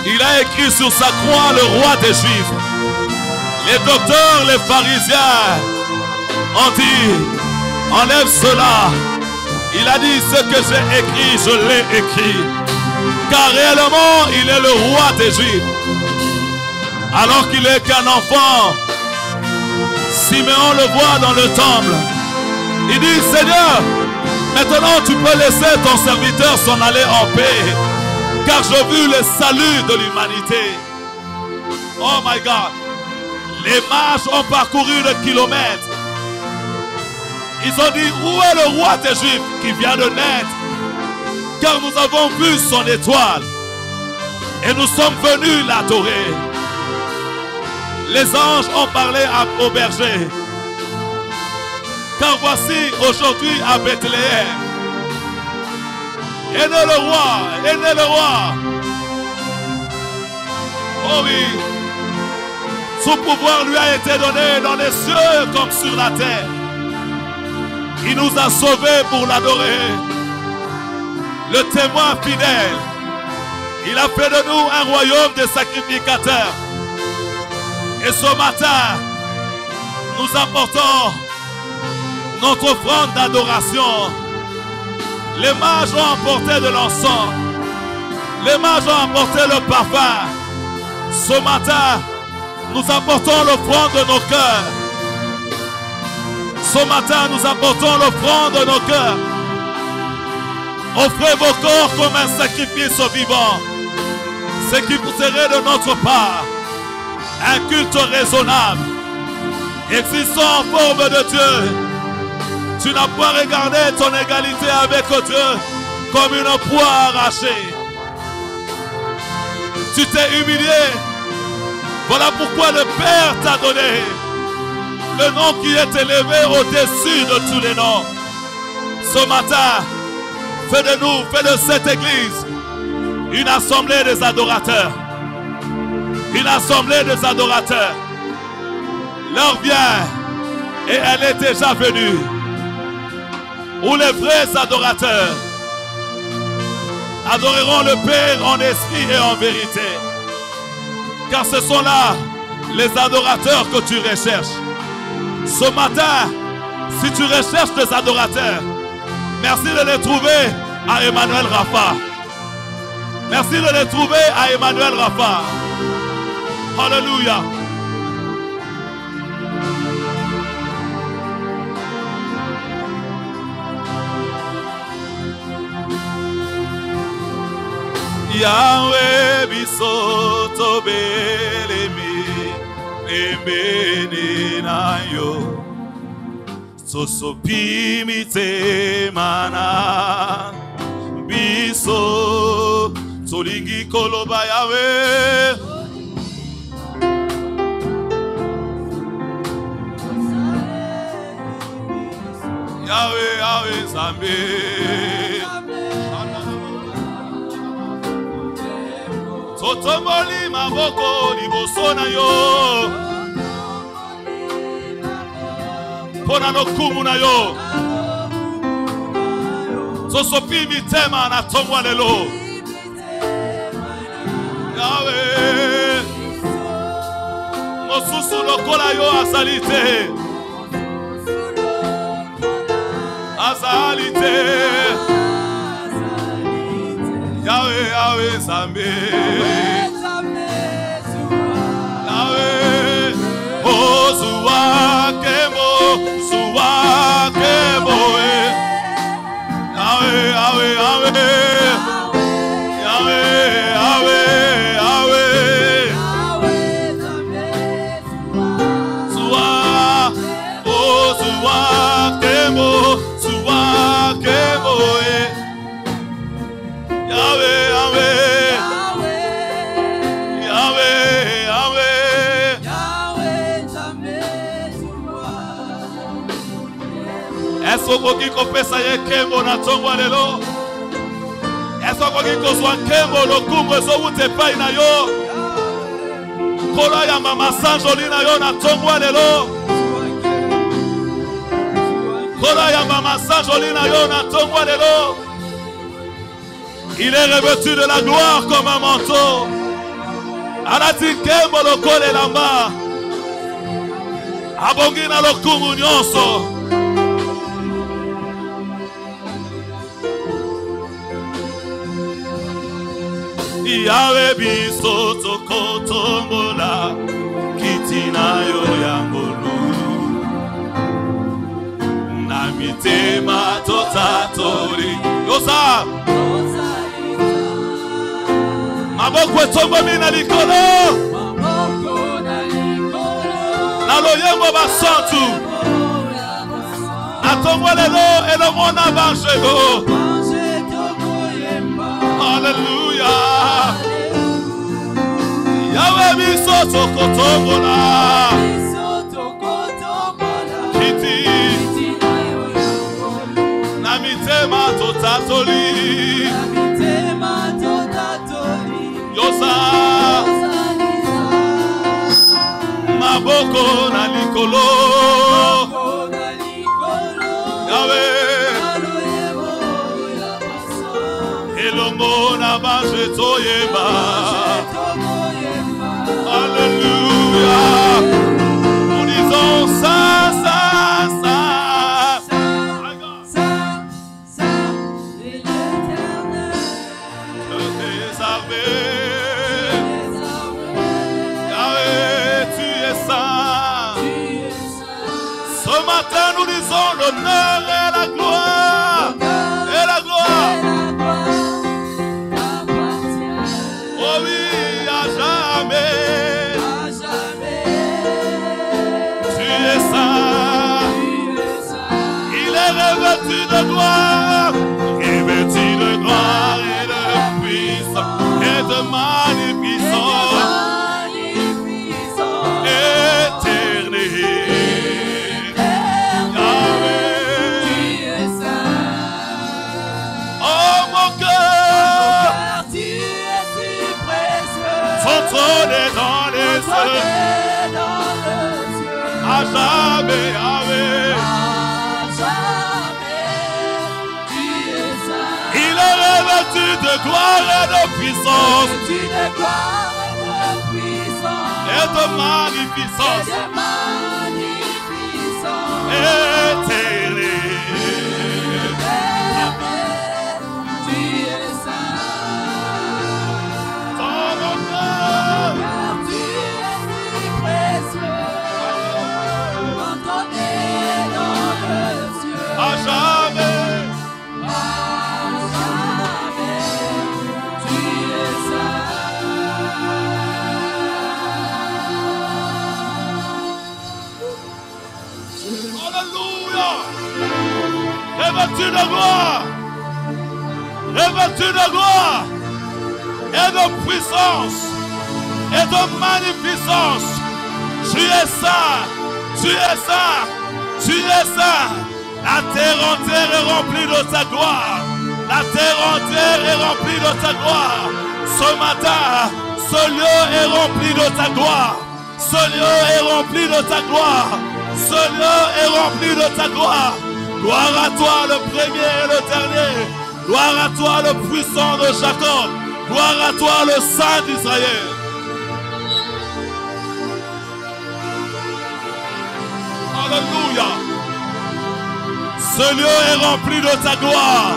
Il a écrit sur sa croix le roi des Juifs. Les docteurs, les pharisiens ont dit, enlève cela. Il a dit, ce que j'ai écrit, je l'ai écrit. Car réellement, il est le roi des Juifs. Alors qu'il est qu'un enfant, Siméon le voit dans le temple. Il dit, Seigneur, maintenant tu peux laisser ton serviteur s'en aller en paix, car j'ai vu le salut de l'humanité. Oh my God. Les mages ont parcouru le kilomètre. Ils ont dit, où est le roi des Juifs qui vient de naître? Car nous avons vu son étoile et nous sommes venus l'adorer. Les anges ont parlé au berger. Car voici aujourd'hui à Bethléem est né le roi, est né le roi. Oh oui, son pouvoir lui a été donné dans les cieux comme sur la terre. Il nous a sauvés pour l'adorer. Le témoin fidèle. Il a fait de nous un royaume de sacrificateurs. Et ce matin, nous apportons notre offrande d'adoration. Les mages ont apporté de l'encens. Les mages ont apporté le parfum. Ce matin, nous apportons l'offrande de nos cœurs. Ce matin, nous apportons l'offrande de nos cœurs. Offrez vos corps comme un sacrifice vivant. Ce qui vous serait de notre part un culte raisonnable, existant en forme de Dieu. Tu n'as pas regardé ton égalité avec Dieu comme une proie arrachée. Tu t'es humilié. Voilà pourquoi le Père t'a donné le nom qui est élevé au-dessus de tous les noms. Ce matin, fais de nous, fais de cette église une assemblée des adorateurs. Une assemblée des adorateurs. L'heure vient et elle est déjà venue où les vrais adorateurs adoreront le Père en esprit et en vérité. Car ce sont là les adorateurs que tu recherches. Ce matin, si tu recherches des adorateurs, merci de les trouver à Emmanuel Rapha. Merci de les trouver à Emmanuel Rapha. Alléluia. Yahweh bisoto belemi emeni na yo sosopi mite mana biso solingi koloba Yahweh Yahweh Yahweh Zambe Sotomoli maboko liboso na yo Pona no kumu na yo Sosopi mitema na tongwa lelo Yahweh Mosusu lokola yo asalite azalite. Yahweh, Yahweh, Zambé. Yahweh, oh, Zua Kemo, Zua Kemo. Yahweh, Yahweh, Yahweh. Yahweh, Yahweh, Yahweh. Zua, oh, Zua Kemo, Zua Kemo. Yahweh, Yahweh, Yahweh, Yahweh. Est-ce que vous pesa ye kembo na tongo lelo? Est-ce que vous kozwa kembo lokumu zo ute pai na yo? Kola ya mama sanjoli na yo na tongo lelo. Kola ya mama sanjoli na yo na tongo lelo. Il est revêtu de la gloire comme un manteau. Alati kembo lokole lamba. Abongi na lokumu nyonso. Yahweh biso tokotombola kitina yo yangolu. Na mitema totatori. Yosa. Maboko etombo mina likolo. Na loyembo basantu. Na tombo lelo elomona banjego. Hallelujah. Yahweh biso tokotombola. Kiti. Na mitema totatoli. Yosa. Maboko na likolo. Yahweh. Elongo na banje toyeba. Alléluia. Nous disons ça, ça, ça. Ça, c'est l'Éternel. Tes armées. Yahweh, tu es saint. Ce matin, nous disons l'honneur et la gloire. Et la gloire. Oh oui, à jamais. Tu es saint. Il est revêtu de gloire. Revêtu de gloire et de puissance. Et de magnificence. Éternel. Yahweh. Oh mon cœur. Son trône est dans les cieux. À jamais, Yahweh. Il est revêtu de gloire et de puissance. Et de magnificence. Éternel. Dans mon cœur. À jamais. Alléluia. Revêtu de gloire. Revêtu de gloire. Et de puissance. Et de magnificence. Tu es saint. Tu es saint. Tu es saint. La terre entière est remplie de ta gloire. La terre entière est remplie de ta gloire. Ce matin, ce lieu est rempli de ta gloire. Ce lieu est rempli de ta gloire. Ce lieu est rempli de ta gloire. Gloire à toi le premier et le dernier. Gloire à toi le puissant de Jacob. Gloire à toi le Saint d'Israël. Alléluia. Ce lieu est rempli de ta gloire.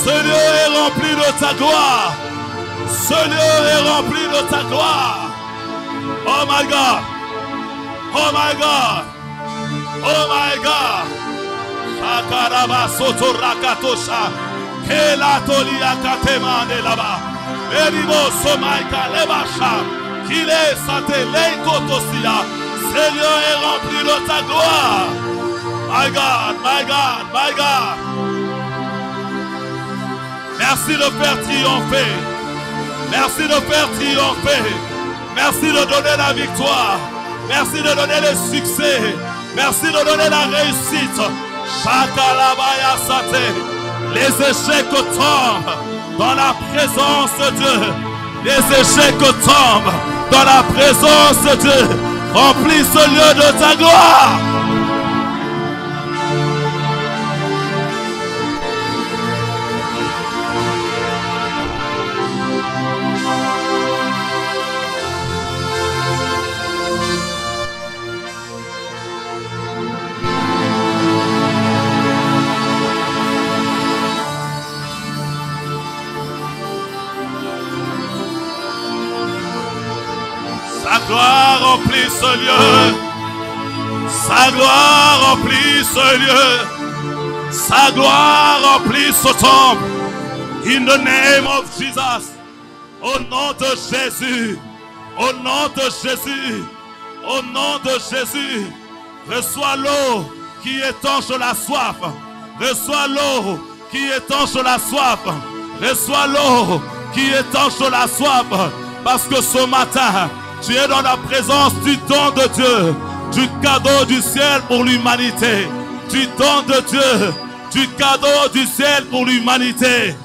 Ce lieu est rempli de ta gloire. Ce lieu est rempli de ta gloire. Oh my God. Oh my God. Oh my God. Shakaraba soto rakatosha. Kela tolia katemane laba. Eribo somaika lebasha. Kile sate leikotosia. Ce lieu est rempli de ta gloire. My God, my God, my God. Merci de faire triompher. Merci de faire triompher. Merci de donner la victoire. Merci de donner le succès. Merci de donner la réussite. Shakalabaya Sate. Les échecs tombent dans la présence de Dieu. Les échecs tombent dans la présence de Dieu. Remplis ce lieu de ta gloire. Sa gloire remplit ce lieu. Sa gloire remplit ce lieu. Sa gloire remplit ce temple. In the name of Jesus. Au nom de Jésus. Au nom de Jésus. Au nom de Jésus. Reçois l'eau qui étanche la soif. Reçois l'eau qui étanche la soif. Reçois l'eau qui étanche la soif. Parce que ce matin, tu es dans la présence du don de Dieu, du cadeau du ciel pour l'humanité, du don de Dieu, du cadeau du ciel pour l'humanité.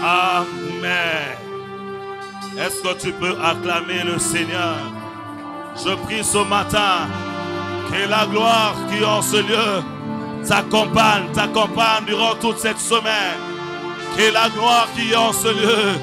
Amen. Est-ce que tu peux acclamer le Seigneur? Je prie ce matin que la gloire qui est en ce lieu t'accompagne durant toute cette semaine. Que la gloire qui est en ce lieu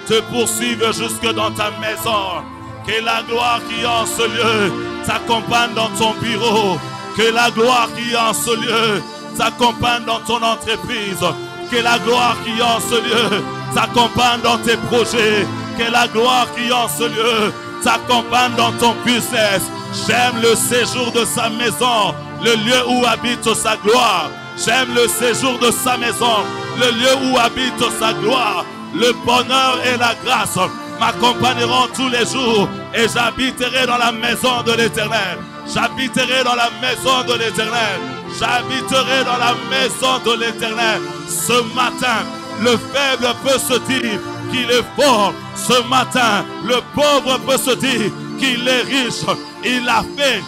te poursuive jusque dans ta maison. Que la gloire qui est en ce lieu t'accompagne dans ton bureau. Que la gloire qui est en ce lieu t'accompagne dans ton entreprise. Que la gloire qui est en ce lieu t'accompagne dans tes projets. Que la gloire qui est en ce lieu t'accompagne dans ton business. J'aime le séjour de sa maison, le lieu où habite sa gloire. J'aime le séjour de sa maison, le lieu où habite sa gloire. Le bonheur et la grâce m'accompagneront tous les jours et j'habiterai dans la maison de l'Éternel. J'habiterai dans la maison de l'Éternel. J'habiterai dans la maison de l'Éternel. Ce matin, le faible peut se dire qu'il est fort. Ce matin, le pauvre peut se dire qu'il est riche. Il a fait.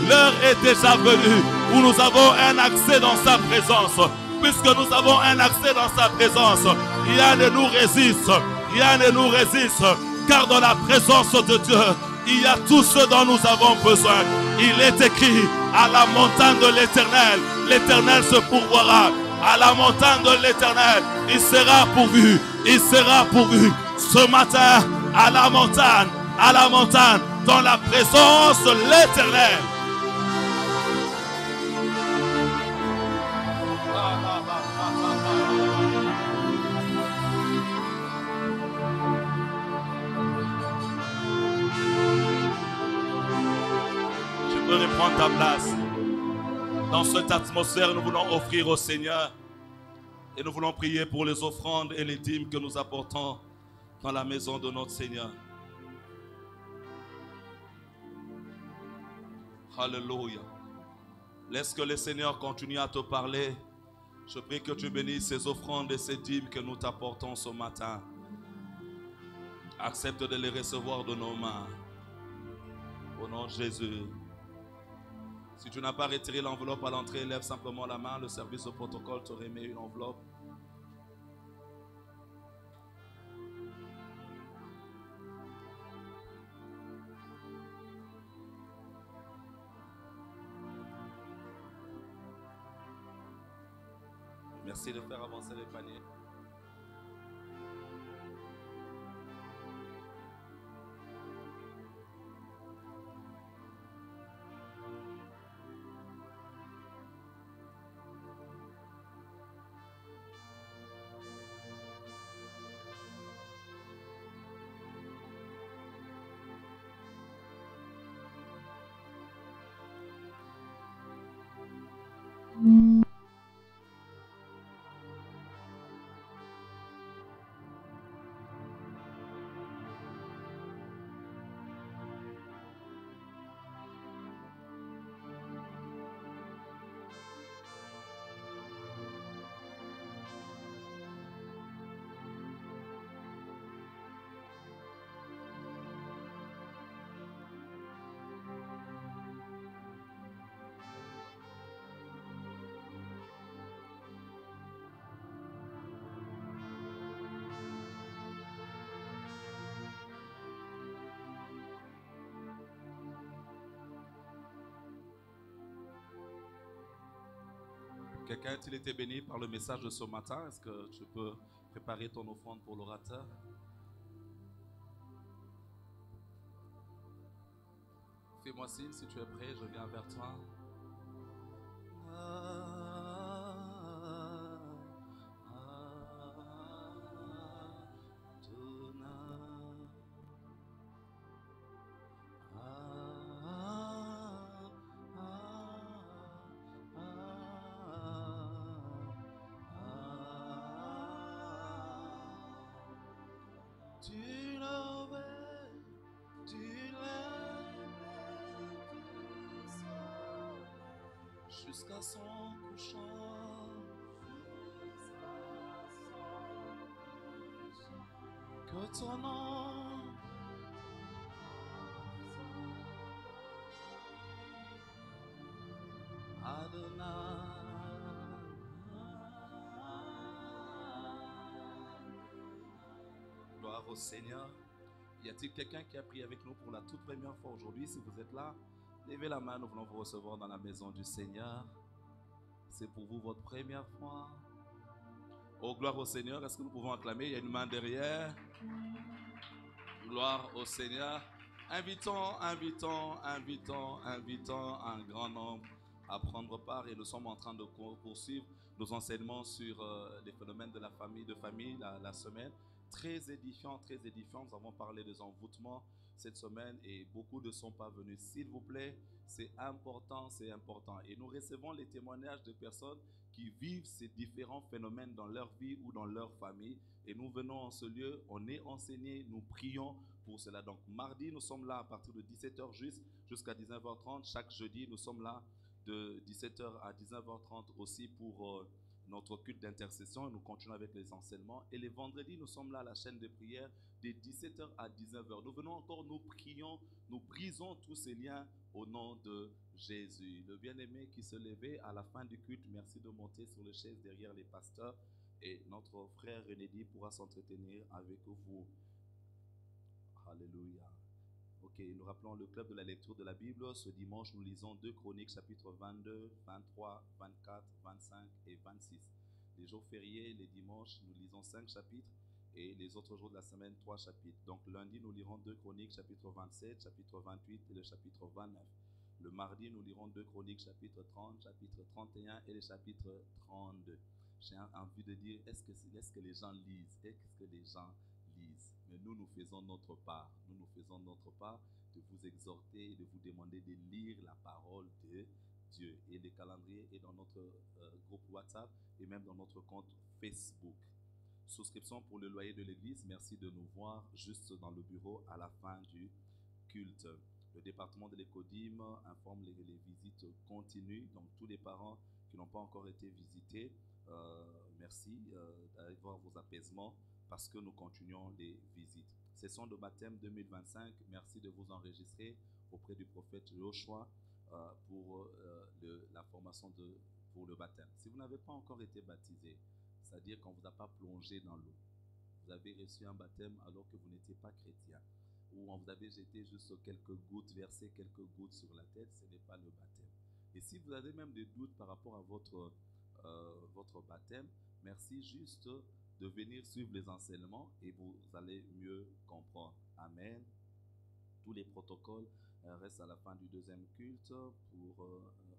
L'heure est déjà venue où nous avons un accès dans sa présence. Puisque nous avons un accès dans sa présence, rien ne nous résiste. Rien ne nous résiste. Car dans la présence de Dieu, il y a tout ce dont nous avons besoin. Il est écrit, à la montagne de l'Éternel, l'Éternel se pourvoira. À la montagne de l'Éternel, il sera pourvu. Il sera pourvu. Ce matin, à la montagne, dans la présence de l'Éternel. Tu peux reprendre ta place. Dans cette atmosphère, nous voulons offrir au Seigneur et nous voulons prier pour les offrandes et les dîmes que nous apportons dans la maison de notre Seigneur. Alléluia. Laisse que le Seigneur continue à te parler. Je prie que tu bénisses ces offrandes et ces dîmes que nous t'apportons ce matin. Accepte de les recevoir de nos mains. Au nom de Jésus. Si tu n'as pas retiré l'enveloppe à l'entrée, lève simplement la main. Le service de protocole te remet une enveloppe. Merci de faire avancer les paniers. Quelqu'un a-t-il été béni par le message de ce matin? Est-ce que tu peux préparer ton offrande pour l'orateur? Fais-moi signe si tu es prêt, je viens vers toi. Jusqu'à son couchant, que ton nom Adonai. Gloire au Seigneur. Y a-t-il quelqu'un qui a prié avec nous pour la toute première fois aujourd'hui? Si vous êtes là, levez la main, nous voulons vous recevoir dans la maison du Seigneur. C'est pour vous votre première fois. Oh, gloire au Seigneur. Est-ce que nous pouvons acclamer? Il y a une main derrière. Gloire au Seigneur. Invitons un grand nombre à prendre part. Et nous sommes en train de poursuivre nos enseignements sur les phénomènes de la famille, la semaine. Très édifiant, très édifiant. Nous avons parlé des envoûtements cette semaine et beaucoup ne sont pas venus. S'il vous plaît, c'est important, c'est important. Et nous recevons les témoignages de personnes qui vivent ces différents phénomènes dans leur vie ou dans leur famille. Et nous venons en ce lieu, on est enseigné, nous prions pour cela. Donc mardi, nous sommes là à partir de 17h jusqu'à 19h30. Chaque jeudi, nous sommes là de 17h à 19h30 aussi pour notre culte d'intercession. Nous continuons avec les enseignements. Et les vendredis, nous sommes là à la chaîne de prière de 17h à 19h. Nous venons encore, nous prions, nous brisons tous ces liens au nom de Jésus. Le bien-aimé qui se levait à la fin du culte, merci de monter sur les chaises derrière les pasteurs. Et notre frère René-Di pourra s'entretenir avec vous. Alléluia. Ok, nous rappelons le club de la lecture de la Bible. Ce dimanche, nous lisons 2 Chroniques, chapitres 22, 23, 24, 25 et 26. Les jours fériés, les dimanches, nous lisons 5 chapitres et les autres jours de la semaine, 3 chapitres. Donc lundi, nous lirons 2 Chroniques, chapitre 27, chapitre 28 et le chapitre 29. Le mardi, nous lirons 2 Chroniques, chapitre 30, chapitre 31 et le chapitre 32. J'ai envie de dire, est-ce que les gens lisent? Est-ce que les gens lisent? Mais nous faisons notre part. Nous faisons notre part de vous exhorter et de vous demander de lire la parole de Dieu. Et le calendrier est dans notre groupe WhatsApp et même dans notre compte Facebook. Souscription pour le loyer de l'église. Merci de nous voir juste dans le bureau à la fin du culte. Le département de l'Écodim informe les visites continues. Donc tous les parents qui n'ont pas encore été visités, merci d'aller voir vos apaisements parce que nous continuons les visites. Session de baptême 2025, merci de vous enregistrer auprès du prophète Joshua pour la formation pour le baptême. Si vous n'avez pas encore été baptisé, c'est-à-dire qu'on ne vous a pas plongé dans l'eau, vous avez reçu un baptême alors que vous n'étiez pas chrétien, ou on vous avait jeté juste quelques gouttes, versé quelques gouttes sur la tête, ce n'est pas le baptême. Et si vous avez même des doutes par rapport à votre baptême, merci juste de venir suivre les enseignements et vous allez mieux comprendre. Amen. Tous les protocoles restent à la fin du deuxième culte pour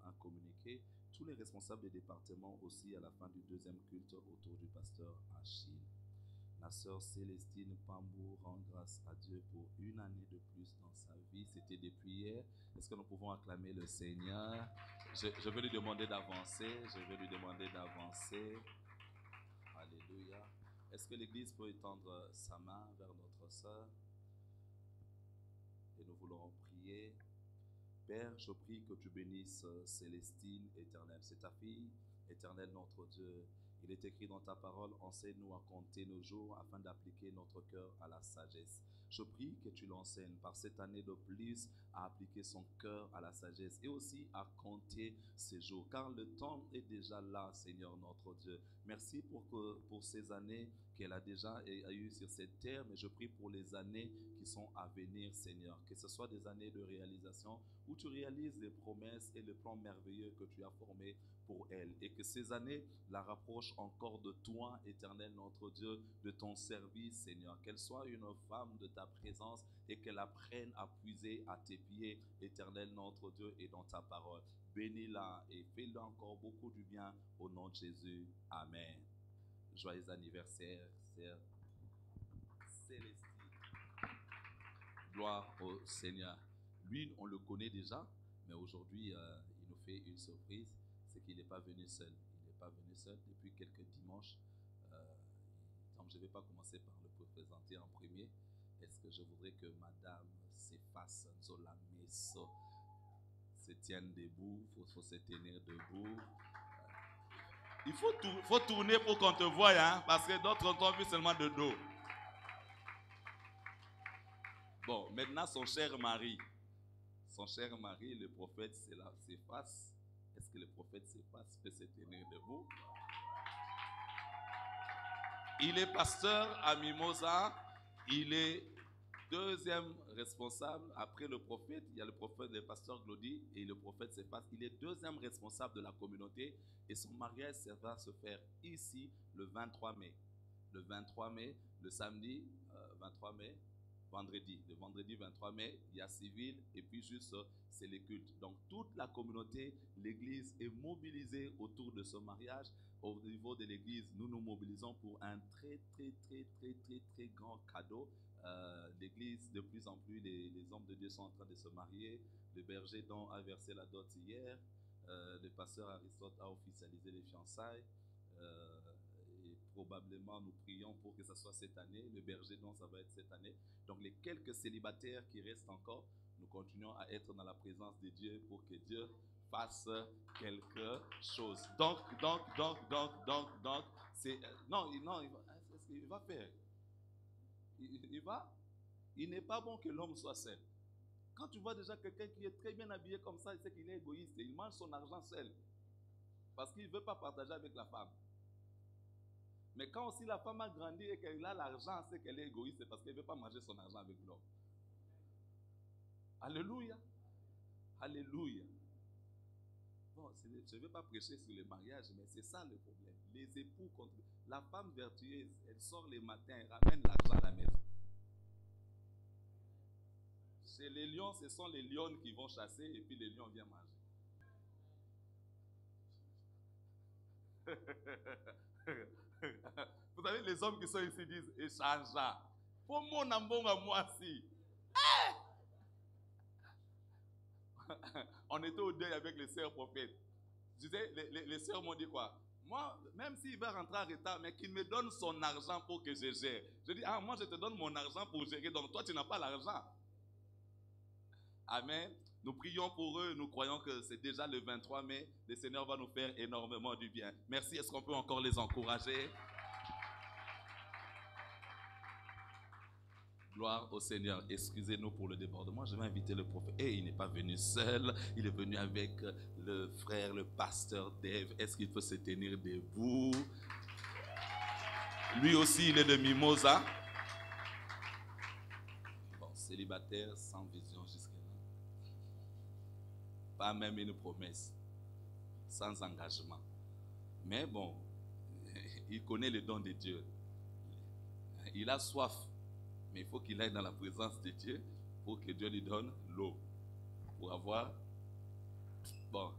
un communiqué. Tous les responsables des départements aussi à la fin du deuxième culte autour du pasteur Achille. La sœur Célestine Pambou rend grâce à Dieu pour une année de plus dans sa vie. C'était depuis hier. Est-ce que nous pouvons acclamer le Seigneur? Je vais lui demander d'avancer. Alléluia. Est-ce que l'Église peut étendre sa main vers notre sœur? Et nous voulons prier. Père, je prie que tu bénisses Célestine, Éternel. C'est ta fille, Éternel, notre Dieu. Il est écrit dans ta parole, enseigne-nous à compter nos jours afin d'appliquer notre cœur à la sagesse. Je prie que tu l'enseignes par cette année de plus à appliquer son cœur à la sagesse et aussi à compter ses jours. Car le temps est déjà là, Seigneur notre Dieu. Merci pour ces années qu'elle a déjà eues sur cette terre, mais je prie pour les années qui sont à venir, Seigneur. Que ce soit des années de réalisation où tu réalises les promesses et les plans merveilleux que tu as formés pour elle. Et que ces années la rapprochent encore de toi, Éternel notre Dieu, de ton service, Seigneur. Qu'elle soit une femme de ta présence et qu'elle apprenne à puiser à tes pieds, Éternel notre Dieu, et dans ta parole. Bénis-la et fais-le encore beaucoup du bien au nom de Jésus. Amen. Joyeux anniversaire, sœur Célestine. Gloire au Seigneur. Lui, on le connaît déjà, mais aujourd'hui, il nous fait une surprise. C'est qu'il n'est pas venu seul. Il n'est pas venu seul depuis quelques dimanches. Donc, je ne vais pas commencer par le présenter en premier. Est-ce que je voudrais que Madame s'efface Zola Messo se tienne debout, il faut se tenir debout. Il faut tourner pour qu'on te voie, hein, parce que d'autres t'ont vu seulement de dos. Bon, maintenant son cher mari, le prophète s'efface. Est-ce que le prophète s'efface, peut se tenir debout? Il est pasteur à Mimosa, il est deuxième responsable, après le prophète, il y a le prophète, le pasteur Glody, et le prophète s'efface. Il est deuxième responsable de la communauté, et son mariage va se faire ici le 23 mai. Le 23 mai, le samedi 23 mai, le vendredi 23 mai, il y a civil, et puis juste, c'est les cultes. Donc toute la communauté, l'église est mobilisée autour de ce mariage. Au niveau de l'église, nous nous mobilisons pour un très grand cadeau. L'église, de plus en plus, les hommes de Dieu sont en train de se marier. Le berger dont a versé la dot hier. Le pasteur Aristote a officialisé les fiançailles. Et probablement, nous prions pour que ça soit cette année. Le berger dont ça va être cette année. Donc, les quelques célibataires qui restent encore, nous continuons à être dans la présence de Dieu pour que Dieu fasse quelque chose. Donc, c'est... Non, il va faire. Il n'est pas bon que l'homme soit seul. Quand tu vois déjà quelqu'un qui est très bien habillé comme ça, il sait qu'il est égoïste et il mange son argent seul. Parce qu'il ne veut pas partager avec la femme. Mais quand aussi la femme a grandi et qu'elle a l'argent, c'est qu'elle est égoïste, c'est parce qu'elle ne veut pas manger son argent avec l'homme. Alléluia. Alléluia. Bon, je ne vais pas prêcher sur le mariage, mais c'est ça le problème. Les époux contre... La femme vertueuse, elle sort les matins, elle ramène l'argent à la maison. Chez les lions, ce sont les lions qui vont chasser et puis les lions viennent manger. Vous savez, les hommes qui sont ici disent « Échangeant ». Pour mon amour à moi aussi. On était au deuil avec les sœurs prophètes. Je disais, les sœurs m'ont dit quoi? Moi, même s'il va rentrer en retard, mais qu'il me donne son argent pour que je gère. Je dis, moi je te donne mon argent pour gérer, donc toi tu n'as pas l'argent. Amen. Nous prions pour eux, nous croyons que c'est déjà le 23 mai. Le Seigneur va nous faire énormément du bien. Merci, est-ce qu'on peut encore les encourager? Gloire au Seigneur. Excusez-nous pour le débordement. Je vais inviter le prophète. Et il n'est pas venu seul. Il est venu avec le frère, le pasteur Dave. Est-ce qu'il peut se tenir debout? Lui aussi, il est de Mimosa. Bon, célibataire, sans vision jusque-là. Pas même une promesse. Sans engagement. Mais bon, il connaît le don de Dieu. Il a soif. Mais il faut qu'il aille dans la présence de Dieu pour que Dieu lui donne l'eau. Pour avoir... Bon.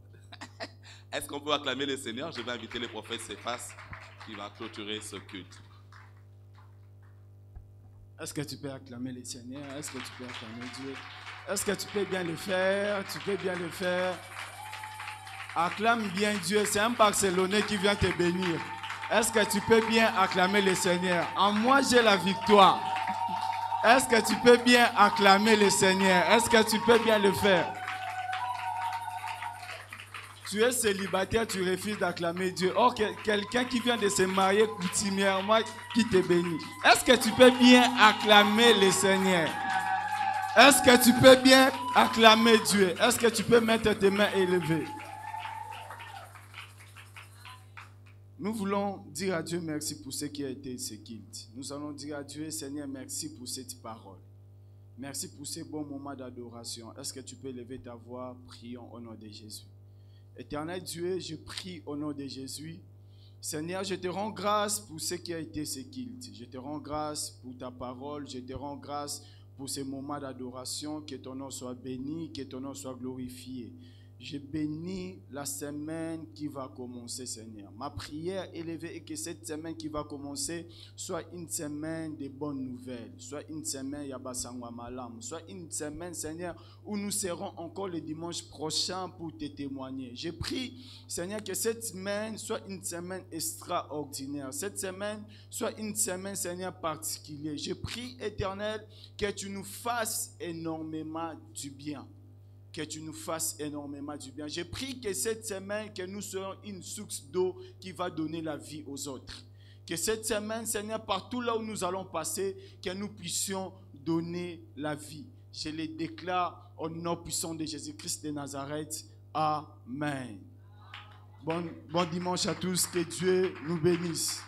Est-ce qu'on peut acclamer le Seigneur? Je vais inviter le prophète Céphas qui va clôturer ce culte. Est-ce que tu peux acclamer le Seigneur? Est-ce que tu peux acclamer Dieu? Est-ce que tu peux bien le faire? Tu peux bien le faire. Acclame bien Dieu. C'est un Barcelonais qui vient te bénir. Est-ce que tu peux bien acclamer le Seigneur? En moi, j'ai la victoire. Est-ce que tu peux bien acclamer le Seigneur? Est-ce que tu peux bien le faire? Tu es célibataire, tu refuses d'acclamer Dieu. Or, quelqu'un qui vient de se marier coutumièrement, qui te bénit. Est-ce que tu peux bien acclamer le Seigneur? Est-ce que tu peux bien acclamer Dieu? Est-ce que tu peux mettre tes mains élevées? Nous voulons dire à Dieu merci pour ce qui a été ce qu'il dit. Nous allons dire à Dieu, Seigneur, merci pour cette parole. Merci pour ces bons moments d'adoration. Est-ce que tu peux lever ta voix? Prions au nom de Jésus. Éternel Dieu, je prie au nom de Jésus. Seigneur, je te rends grâce pour ce qui a été ce qu'il dit. Je te rends grâce pour ta parole. Je te rends grâce pour ces moments d'adoration. Que ton nom soit béni, que ton nom soit glorifié. Je bénis la semaine qui va commencer, Seigneur. Ma prière élevée est que cette semaine qui va commencer soit une semaine de bonnes nouvelles, soit une semaine Yabasangwa Malam, soit une semaine, Seigneur, où nous serons encore le dimanche prochain pour te témoigner. Je prie, Seigneur, que cette semaine soit une semaine extraordinaire. Cette semaine soit une semaine, Seigneur, particulière. Je prie, Éternel, que tu nous fasses énormément du bien. Que tu nous fasses énormément du bien. Je prie que cette semaine, que nous soyons une source d'eau qui va donner la vie aux autres. Que cette semaine, Seigneur, partout là où nous allons passer, que nous puissions donner la vie. Je les déclare au nom puissant de Jésus-Christ de Nazareth. Amen. Bon dimanche à tous. Que Dieu nous bénisse.